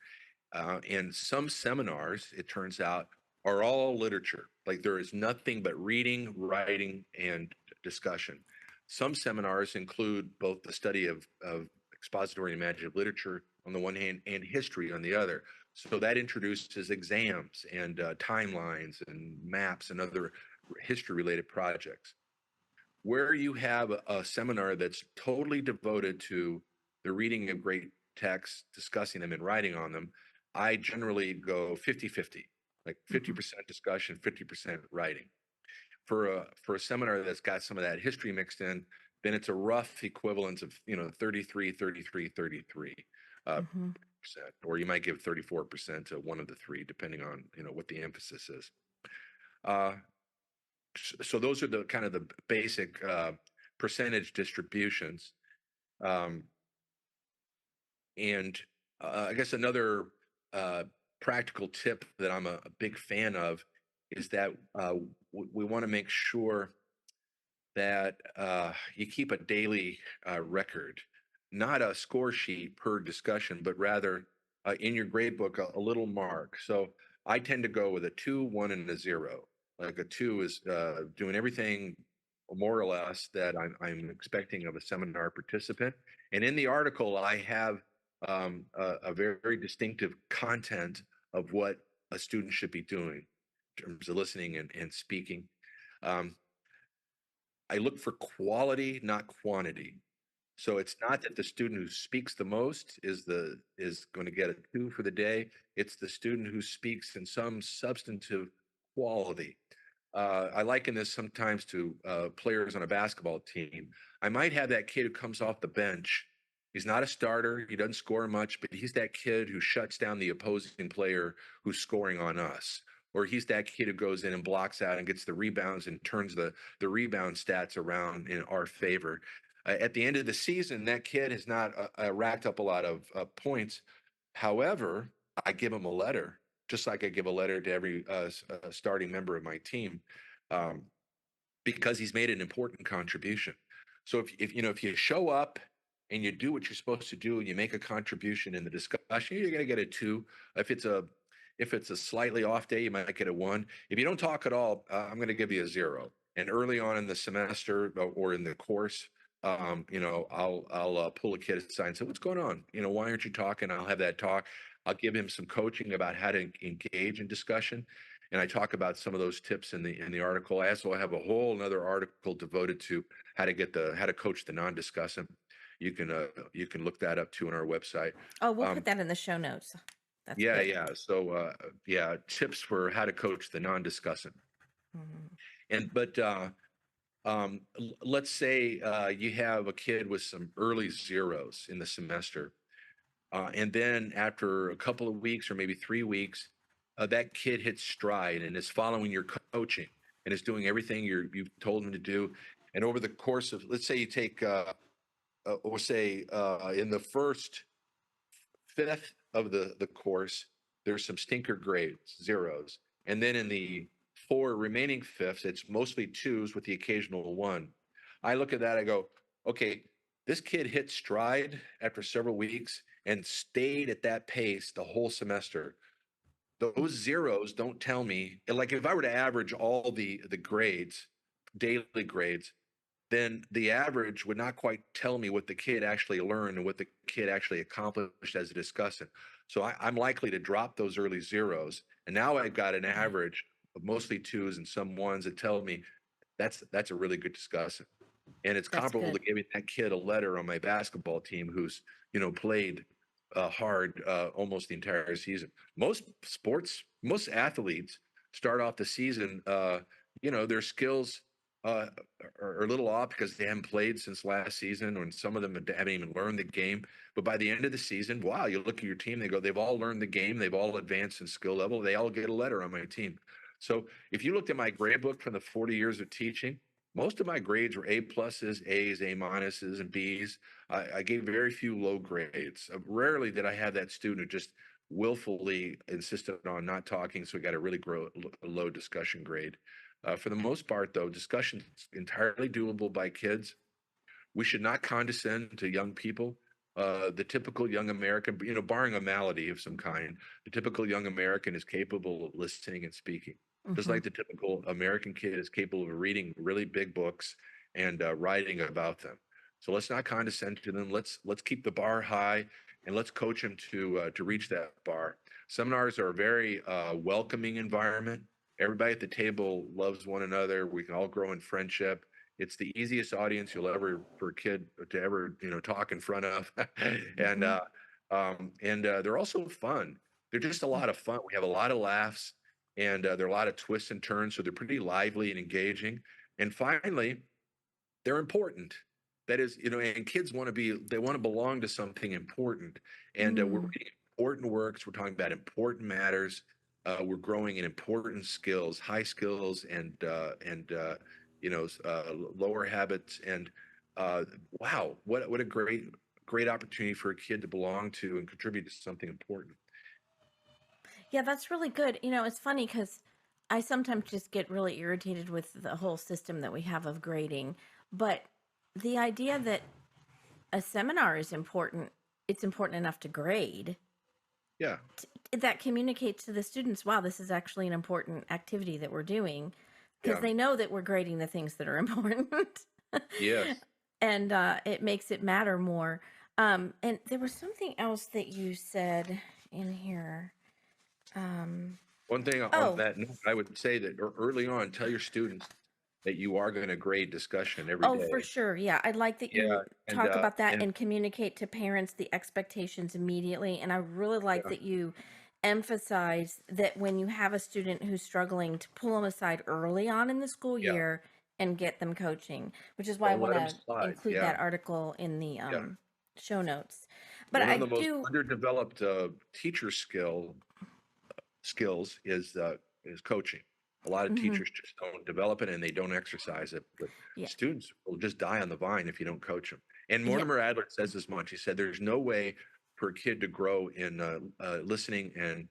And some seminars, it turns out, are all literature. Like there is nothing but reading, writing, and discussion. Some seminars include both the study of expository and imaginative literature on the one hand and history on the other. So that introduces exams and timelines and maps and other history related projects. Where you have a seminar that's totally devoted to the reading of great texts, discussing them and writing on them, I generally go 50-50, like Mm-hmm. 50% discussion, 50% writing. For a seminar that's got some of that history mixed in, then it's a rough equivalence of 33, 33, 33 Mm-hmm. percent, or you might give 34% to one of the three, depending on what the emphasis is. Uh, so those are the kind of the basic percentage distributions. Um, and I guess another uh, practical tip that I'm a big fan of is that we want to make sure that you keep a daily record, not a score sheet per discussion, but rather in your grade book a little mark. So I tend to go with a 2, 1, and a 0. Like a 2 is doing everything more or less that I'm expecting of a seminar participant. And in the article, I have a very, very distinctive content of what a student should be doing in terms of listening and speaking. Um, I look for quality, not quantity. So it's not that the student who speaks the most is going to get a 2 for the day. It's the student who speaks in some substantive quality. I liken this sometimes to players on a basketball team. I might have that kid who comes off the bench. He's not a starter. He doesn't score much, but he's that kid who shuts down the opposing player who's scoring on us. Or he's that kid who goes in and blocks out and gets the rebounds and turns the rebound stats around in our favor. At the end of the season, that kid has not racked up a lot of points. However, I give him a letter, just like I give a letter to every starting member of my team, um, because he's made an important contribution. So if you show up and you do what you're supposed to do and you make a contribution in the discussion, you're going to get a 2. If it's a slightly off day, you might get a 1. If you don't talk at all, I'm going to give you a 0. And early on in the semester or in the course, I'll pull a kid aside and say, "What's going on? Why aren't you talking?" I'll have that talk. I'll give him some coaching about how to engage in discussion, and I talk about some of those tips in the article. I also have a whole another article devoted to how to coach the non-discussant. You can look that up too on our website. Oh, we'll put Um, that in the show notes. That's yeah, good. yeah. So yeah, tips for how to coach the non-discussant. Mhm. And but let's say you have a kid with some early zeros in the semester. And then after a couple of weeks or maybe 3 weeks, that kid hits stride and is following your coaching and is doing everything you've told him to do. And over the course of, let's say you take, or say in the first fifth of the course, there's some stinker grades, zeros. And then in the 4 remaining fifths, it's mostly 2s with the occasional 1. I look at that, I go, okay, this kid hit stride after several weeks and stayed at that pace the whole semester. Those zeros don't tell me, like if I were to average all the grades, daily grades, then the average would not quite tell me what the kid actually learned and what the kid actually accomplished as a discussant. So I'm likely to drop those early zeros. And now I've got an average of mostly 2s and some 1s that tell me that's a really good discussant. And it's That's comparable good. to giving that kid a letter on my basketball team who's, played hard almost the entire season. Most athletes start off the season, their skills uh, are a little off because they haven't played since last season, or some of them haven't even learned the game. But by the end of the season, wow, you look at your team, they've all learned the game, they've all advanced in skill level, they all get a letter on my team. So if you looked at my grade book from the 40 years of teaching, most of my grades were A pluses, A's, A minuses, and B's. I gave very few low grades. Rarely did I have that student who just willfully insisted on not talking, so we got a really low discussion grade. For the most part, though, discussion is entirely doable by kids. We should not condescend to young people. The typical young American, barring a malady of some kind, the typical young American is capable of listening and speaking, just Hmm. like the typical American kid is capable of reading really big books and writing about them. So let's not condescend to them. Let's keep the bar high and let's coach them to reach that bar. Seminars are a very welcoming environment. Everybody at the table loves one another. We can all grow in friendship. It's the easiest audience you'll ever for a kid to ever talk in front of, and Hmm. they're also fun. They're just a lot of fun. We have a lot of laughs, and there are a lot of twists and turns, so they're pretty lively and engaging. And finally, they're important. That is, and kids they want to belong to something important. And we're Mm. reading important works. We're talking about important matters. We're growing in important skills, high skills, and lower habits. And wow, what a great opportunity for a kid to belong to and contribute to something important. Yeah, that's really good. It's funny because I sometimes just get really irritated with the whole system that we have of grading. But the idea that a seminar is important, it's important enough to grade, Yeah, that communicates to the students, wow, this is actually an important activity that we're doing, because yeah, they know that we're grading the things that are important. yes. And it makes it matter more. And there was something else that you said in here. Um, One thing on oh, that note, I would say that early on, tell your students that you are going to grade discussion every oh, for day. sure. Yeah, I'd like that Yeah, you talk about that and and communicate to parents the expectations immediately. And I really like yeah, that you emphasize that when you have a student who's struggling, to pull them aside early on in the school yeah, year and get them coaching, which is why I don't want let them to slide. include Yeah, that article in the yeah. show notes. But One of I the most do. underdeveloped teacher skills is coaching. A lot of Mhm, teachers just don't develop it and they don't exercise it. But yeah, students will just die on the vine if you don't coach them. And yeah, Mortimer Adler says as much. He said, "There's no way for a kid to grow in listening and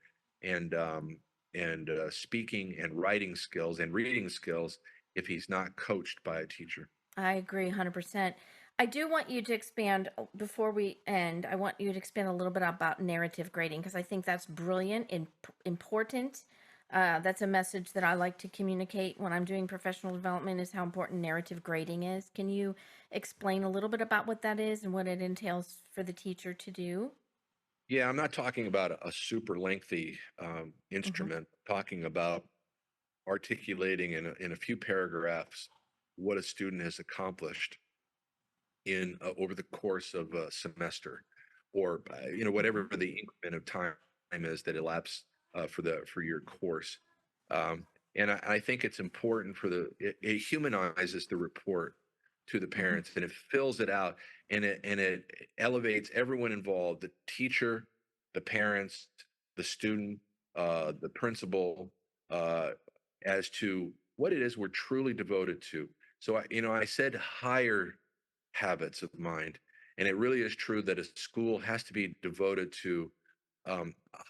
speaking and writing skills and reading skills if he's not coached by a teacher." I agree 100%. I do want you to expand before we end. I want you to expand a little bit about narrative grading because I think that's brilliant and important. That's a message that I like to communicate when I'm doing professional development, is how important narrative grading is. Can you explain a little bit about what that is and what it entails for the teacher to do? Yeah, I'm not talking about a super lengthy Hmm. instrument. I'm talking about articulating in a few paragraphs what a student has accomplished in over the course of a semester, or whatever Hmm. the increment of time is that elapsed for your course. Um, and I think it's important it humanizes the report to the Hmm. parents, and it fills it out, and it elevates everyone involved: the teacher, the parents, the student, the principal, uh, as to what it is we're truly devoted to. So I said higher habits of mind. And it really is true that a school has to be devoted to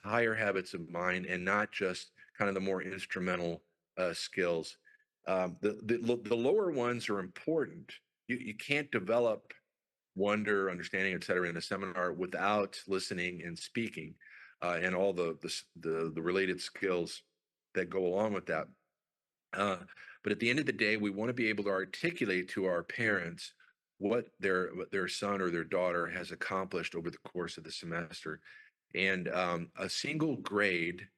higher habits of mind and not just kind of the more instrumental skills. The lower ones are important. You can't develop wonder, understanding, et cetera, in a seminar without listening and speaking and all the related skills that go along with that. Uh, but at the end of the day, we want to be able to articulate to our parents what their son or their daughter has accomplished over the course of the semester. And a single grade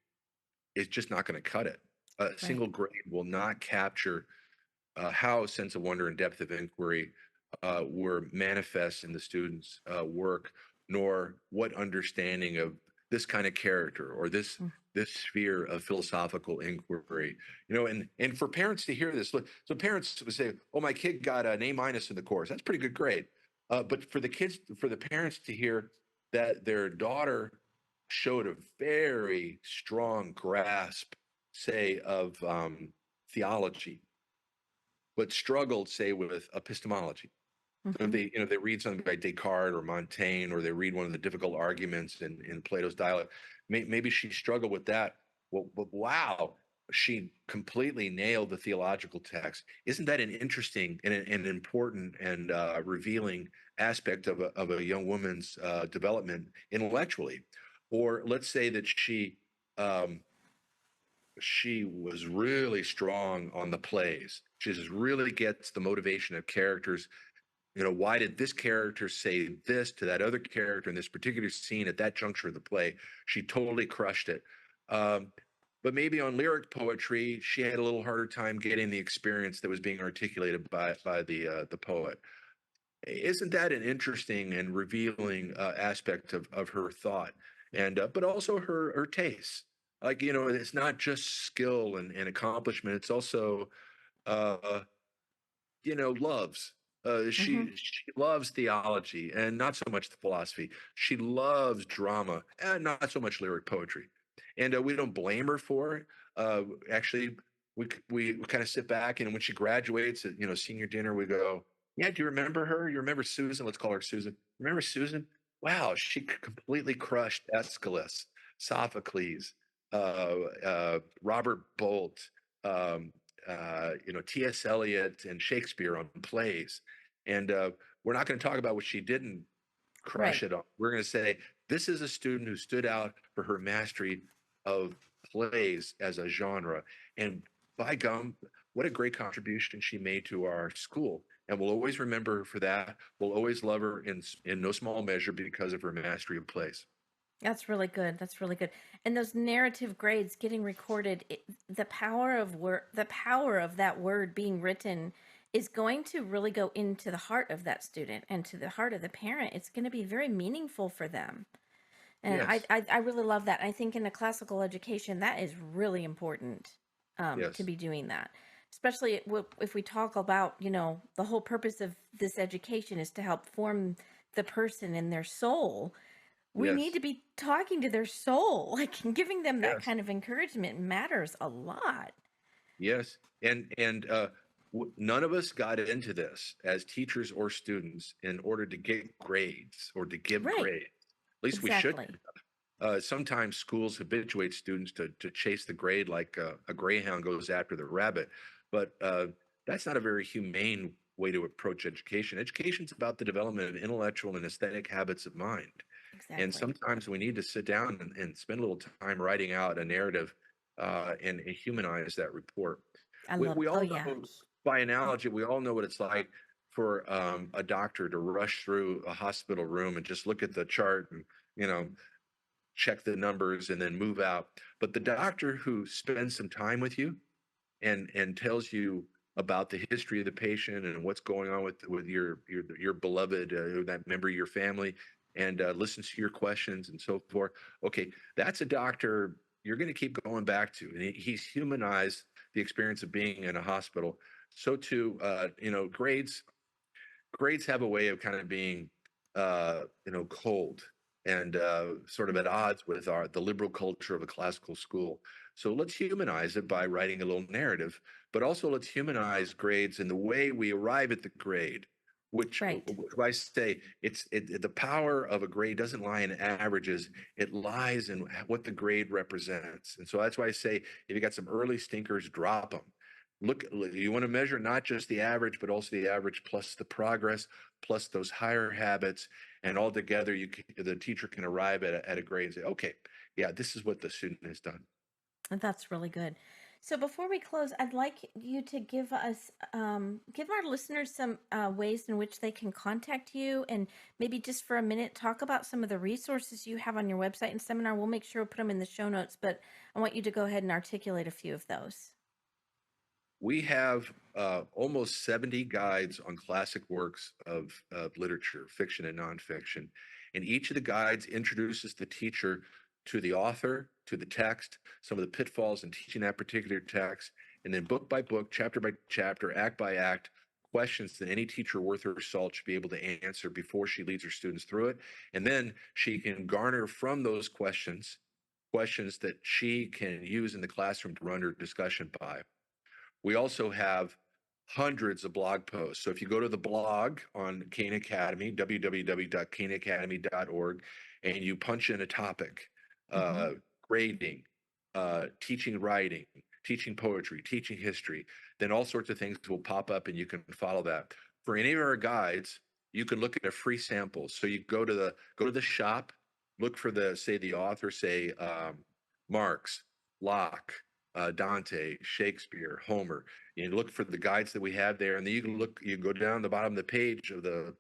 is just not going to cut it. A Right. single grade will not capture how a sense of wonder and depth of inquiry were manifest in the students' work, nor what understanding of this kind of character or this sphere of philosophical inquiry. And for parents to hear this, look, so parents would say, "Oh, my kid got an A minus in the course. That's a pretty good grade." But for the parents to hear that their daughter showed a very strong grasp, say, of theology, but struggled, say, with epistemology. So if Hmm. they read something by Descartes or Montaigne, or they read one of the difficult arguments in Plato's dialogue, maybe she struggled with that. Well, but wow, she completely nailed the theological text. Isn't that an interesting and an important and revealing aspect of a young woman's development intellectually? Or let's say that um, she was really strong on the plays. She just really gets the motivation of characters. Why did this character say this to that other character in this particular scene at that juncture of the play? She totally crushed it. Um, but maybe on lyric poetry, she had a little harder time getting the experience that was being articulated by the poet. Isn't that an interesting and revealing aspect of her thought, and but also her taste? Like, it's not just skill and accomplishment; it's also uh, loves. Hmm. She loves theology and not so much the philosophy. She loves drama and not so much lyric poetry. And we don't blame her for it. Actually, we kind of sit back, and when she graduates at senior dinner, we go, "Yeah, do you remember her? You remember Susan? Let's call her Susan. Remember Susan? Wow, she completely crushed Aeschylus, Sophocles, Robert Bolt, T.S. Eliot and Shakespeare on plays. And we're not going to talk about what she didn't crush Right. it on. We're going to say, this is a student who stood out for her mastery of plays as a genre. And by gum, what a great contribution she made to our school. And we'll always remember her for that. We'll always love her in no small measure because of her mastery of plays. That's really good. That's really good. And those narrative grades getting recorded, the power of the power of that word being written is going to really go into the heart of that student and to the heart of the parent. It's going to be very meaningful for them. And Yes, I really love that. I think in a classical education, that is really important to yes, be doing that. Especially if we talk about, the whole purpose of this education is to help form the person in their soul. We need yes, to be talking to their soul, like giving them that yes. kind of encouragement matters a lot. Yes, and none of us got into this as teachers or students in order to get grades or to give Right. grades. At least we should. Exactly. Sometimes schools habituate students to chase the grade like a greyhound goes after the rabbit, but that's not a very humane way to approach education. Education's about the development of intellectual and aesthetic habits of mind. And Exactly. sometimes we need to sit down and spend a little time writing out a narrative and humanize that report. I We, love, we oh all yeah. know, by analogy, we all know what it's like for a doctor to rush through a hospital room and just look at the chart and, you know, check the numbers and then move out. But the doctor who spends some time with you and tells you about the history of the patient and what's going on with your beloved that member of your family and listens to your questions and so forth. Okay, that's a doctor you're going to keep going back to, and he's humanized the experience of being in a hospital. So too, grades have a way of kind of being cold and sort of at odds with the liberal culture of a classical school. So let's humanize it by writing a little narrative, but also let's humanize grades in the way we arrive at the grade, which Right. I say the power of a grade doesn't lie in averages, it lies in what the grade represents. And so that's why I say if you got some early stinkers, drop them. You want to measure not just the average, but also the average plus the progress, plus those higher habits, and all together, the teacher can arrive at a grade and say, okay, yeah, this is what the student has done. And that's really good. So before we close, I'd like you to give our listeners some ways in which they can contact you, and maybe just for a minute talk about some of the resources you have on your website and seminar. We'll make sure we'll put them in the show notes, but I want you to go ahead and articulate a few of those. We have almost 70 guides on classic works of literature, fiction and nonfiction. And each of the guides introduces the teacher to the author, to the text, some of the pitfalls in teaching that particular text, and then book by book, chapter by chapter, act by act, questions that any teacher worth her salt should be able to answer before she leads her students through it. And then she can garner from those questions that she can use in the classroom to run her discussion by. We also have hundreds of blog posts. So if you go to the blog on Cana Academy, www.canaacademy.org, and you punch in a topic, Hmm. uh, grading, teaching writing, teaching poetry, teaching history, then all sorts of things will pop up and you can follow that. For any of our guides, you can look at a free sample. So you go to the shop, look for the author, say Marx, Locke, Dante, Shakespeare, Homer. You look for the guides that we have there, and then you go down the bottom of the page of the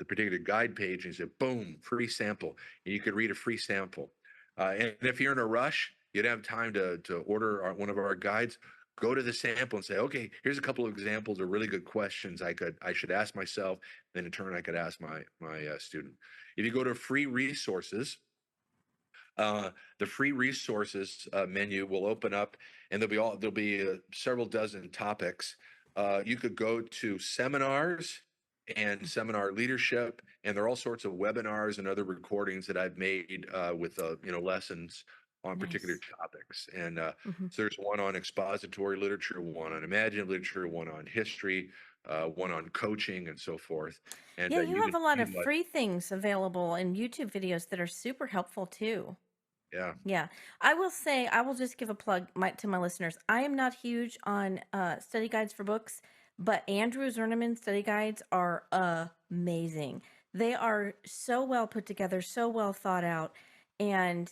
particular guide page, and you say, boom, free sample, and you could read a free sample. And if you're in a rush, you don't have time to order one of our guides. Go to the sample and say, okay, here's a couple of examples of really good questions I should ask myself. Then in turn, I could ask my student. If you go to free resources, uh, the free resources menu will open up, and there'll be several dozen topics. You could go to seminars and seminar leadership, and there are all sorts of webinars and other recordings that I've made with lessons on particular Nice. topics. And Hmm. so there's one on expository literature, one on imaginative literature, one on history, one on coaching, and so forth. And Yeah, you you have can a lot of utilize. free things available in YouTube videos that are super helpful too. Yeah. Yeah. I will say, I will just give a plug to my listeners. I am not huge on study guides for books, but Andrew Zwerneman study guides are amazing. They are so well put together, so well thought out. And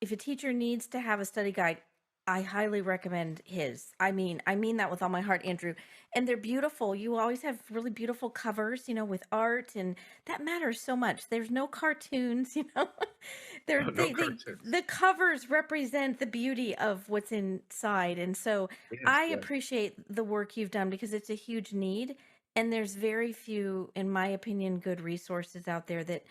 if a teacher needs to have a study guide, I highly recommend his. I mean that with all my heart, Andrew. And they're beautiful. You always have really beautiful covers, with art, and that matters so much. There's no cartoons, No, no cartoons. the covers represent the beauty of what's inside. And so Yes, I yes. appreciate the work you've done because it's a huge need. And there's very few, in my opinion, good resources out there that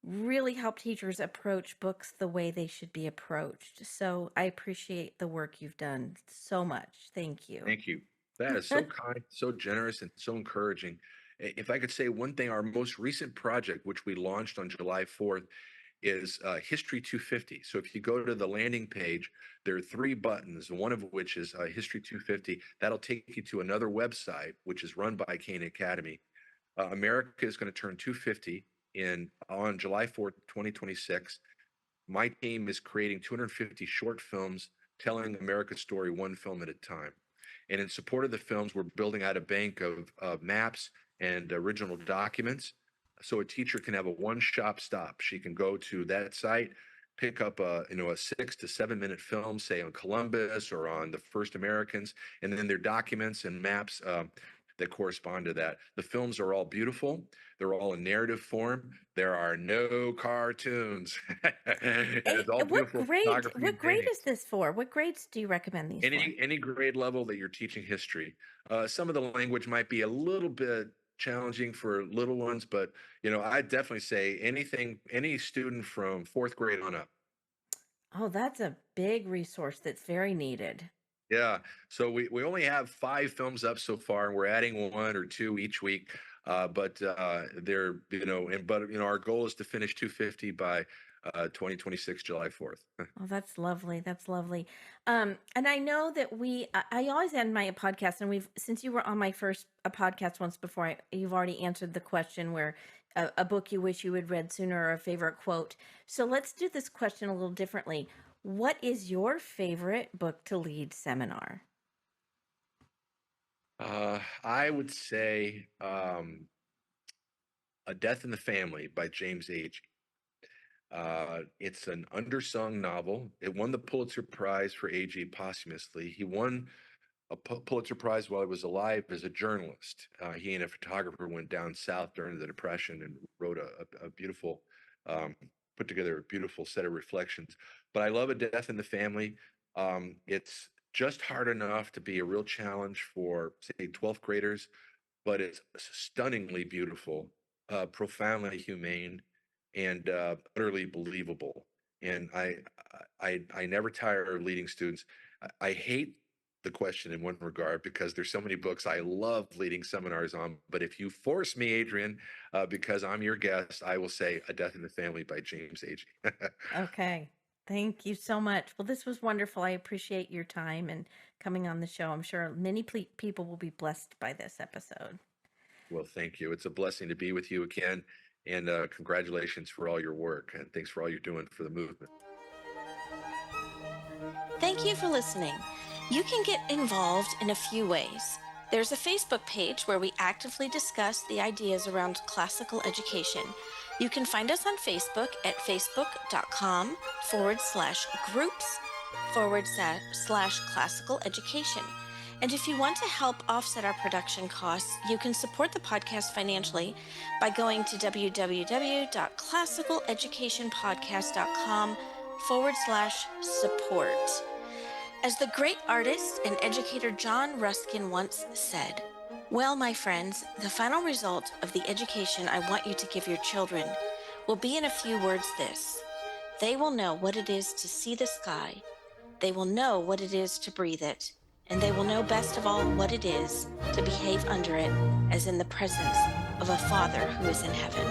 really help teachers approach books the way they should be approached. So I appreciate the work you've done so much. Thank you. Thank you. That is so kind, so generous, and so encouraging. If I could say one thing, our most recent project, which we launched on July 4th, is History 250. So if you go to the landing page, there are three buttons, one of which is History 250. That'll take you to another website, which is run by Cana Academy. America is going to turn 250 on July 4th, 2026. My team is creating 250 short films telling America's story one film at a time. And in support of the films, we're building out a bank of maps and original documents so a teacher can have a one-stop stop. She can go to that site, pick up a 6 to 7 minute film, say on Columbus or on the first Americans, and then their documents and maps that correspond to that. The films are all beautiful. They're all in narrative form. There are no cartoons. And it's all beautiful photography What and grade paintings. is this for? What grades do you recommend these for? Any grade level that you're teaching history. Some of the language might be a little bit challenging for little ones, but I definitely say any student from fourth grade on up. Oh, that's a big resource that's very needed. Yeah. So we only have 5 films up so far, and we're adding 1 or 2 each week. But they're our goal is to finish 250 by 2026 July 4th. Oh, that's lovely. That's lovely. And I know that I always end my podcast, and since you were on my first podcast once before, you've already answered the question where a book you wish you had read sooner or a favorite quote. So let's do this question a little differently. What is your favorite book to lead seminar? I would say A Death in the Family by James Agee. It's an undersung novel. It won the Pulitzer Prize for Agee posthumously. He won a Pulitzer Prize while he was alive as a journalist. He and a photographer went down south during the Depression and wrote a beautiful, um, put together a beautiful set of reflections. But I love A Death in the Family. It's just hard enough to be a real challenge for, say, 12th graders, but it's stunningly beautiful, profoundly humane, and utterly believable. And I never tire of leading students. I hate the question in one regard because there's so many books I love leading seminars on. But if you force me, Adrian, because I'm your guest, I will say A Death in the Family by James Agee. Okay. Thank you so much. Well, this was wonderful. I appreciate your time and coming on the show. I'm sure many people will be blessed by this episode. Well, thank you. It's a blessing to be with you again. And congratulations for all your work. And thanks for all you're doing for the movement. Thank you for listening. You can get involved in a few ways. There's a Facebook page where we actively discuss the ideas around classical education. You can find us on Facebook at facebook.com/groups/classical education. And if you want to help offset our production costs, you can support the podcast financially by going to www.classicaleducationpodcast.com/support. As the great artist and educator John Ruskin once said, "Well, my friends, the final result of the education I want you to give your children will be in a few words this: they will know what it is to see the sky, they will know what it is to breathe it, and they will know best of all what it is to behave under it as in the presence of a Father who is in heaven."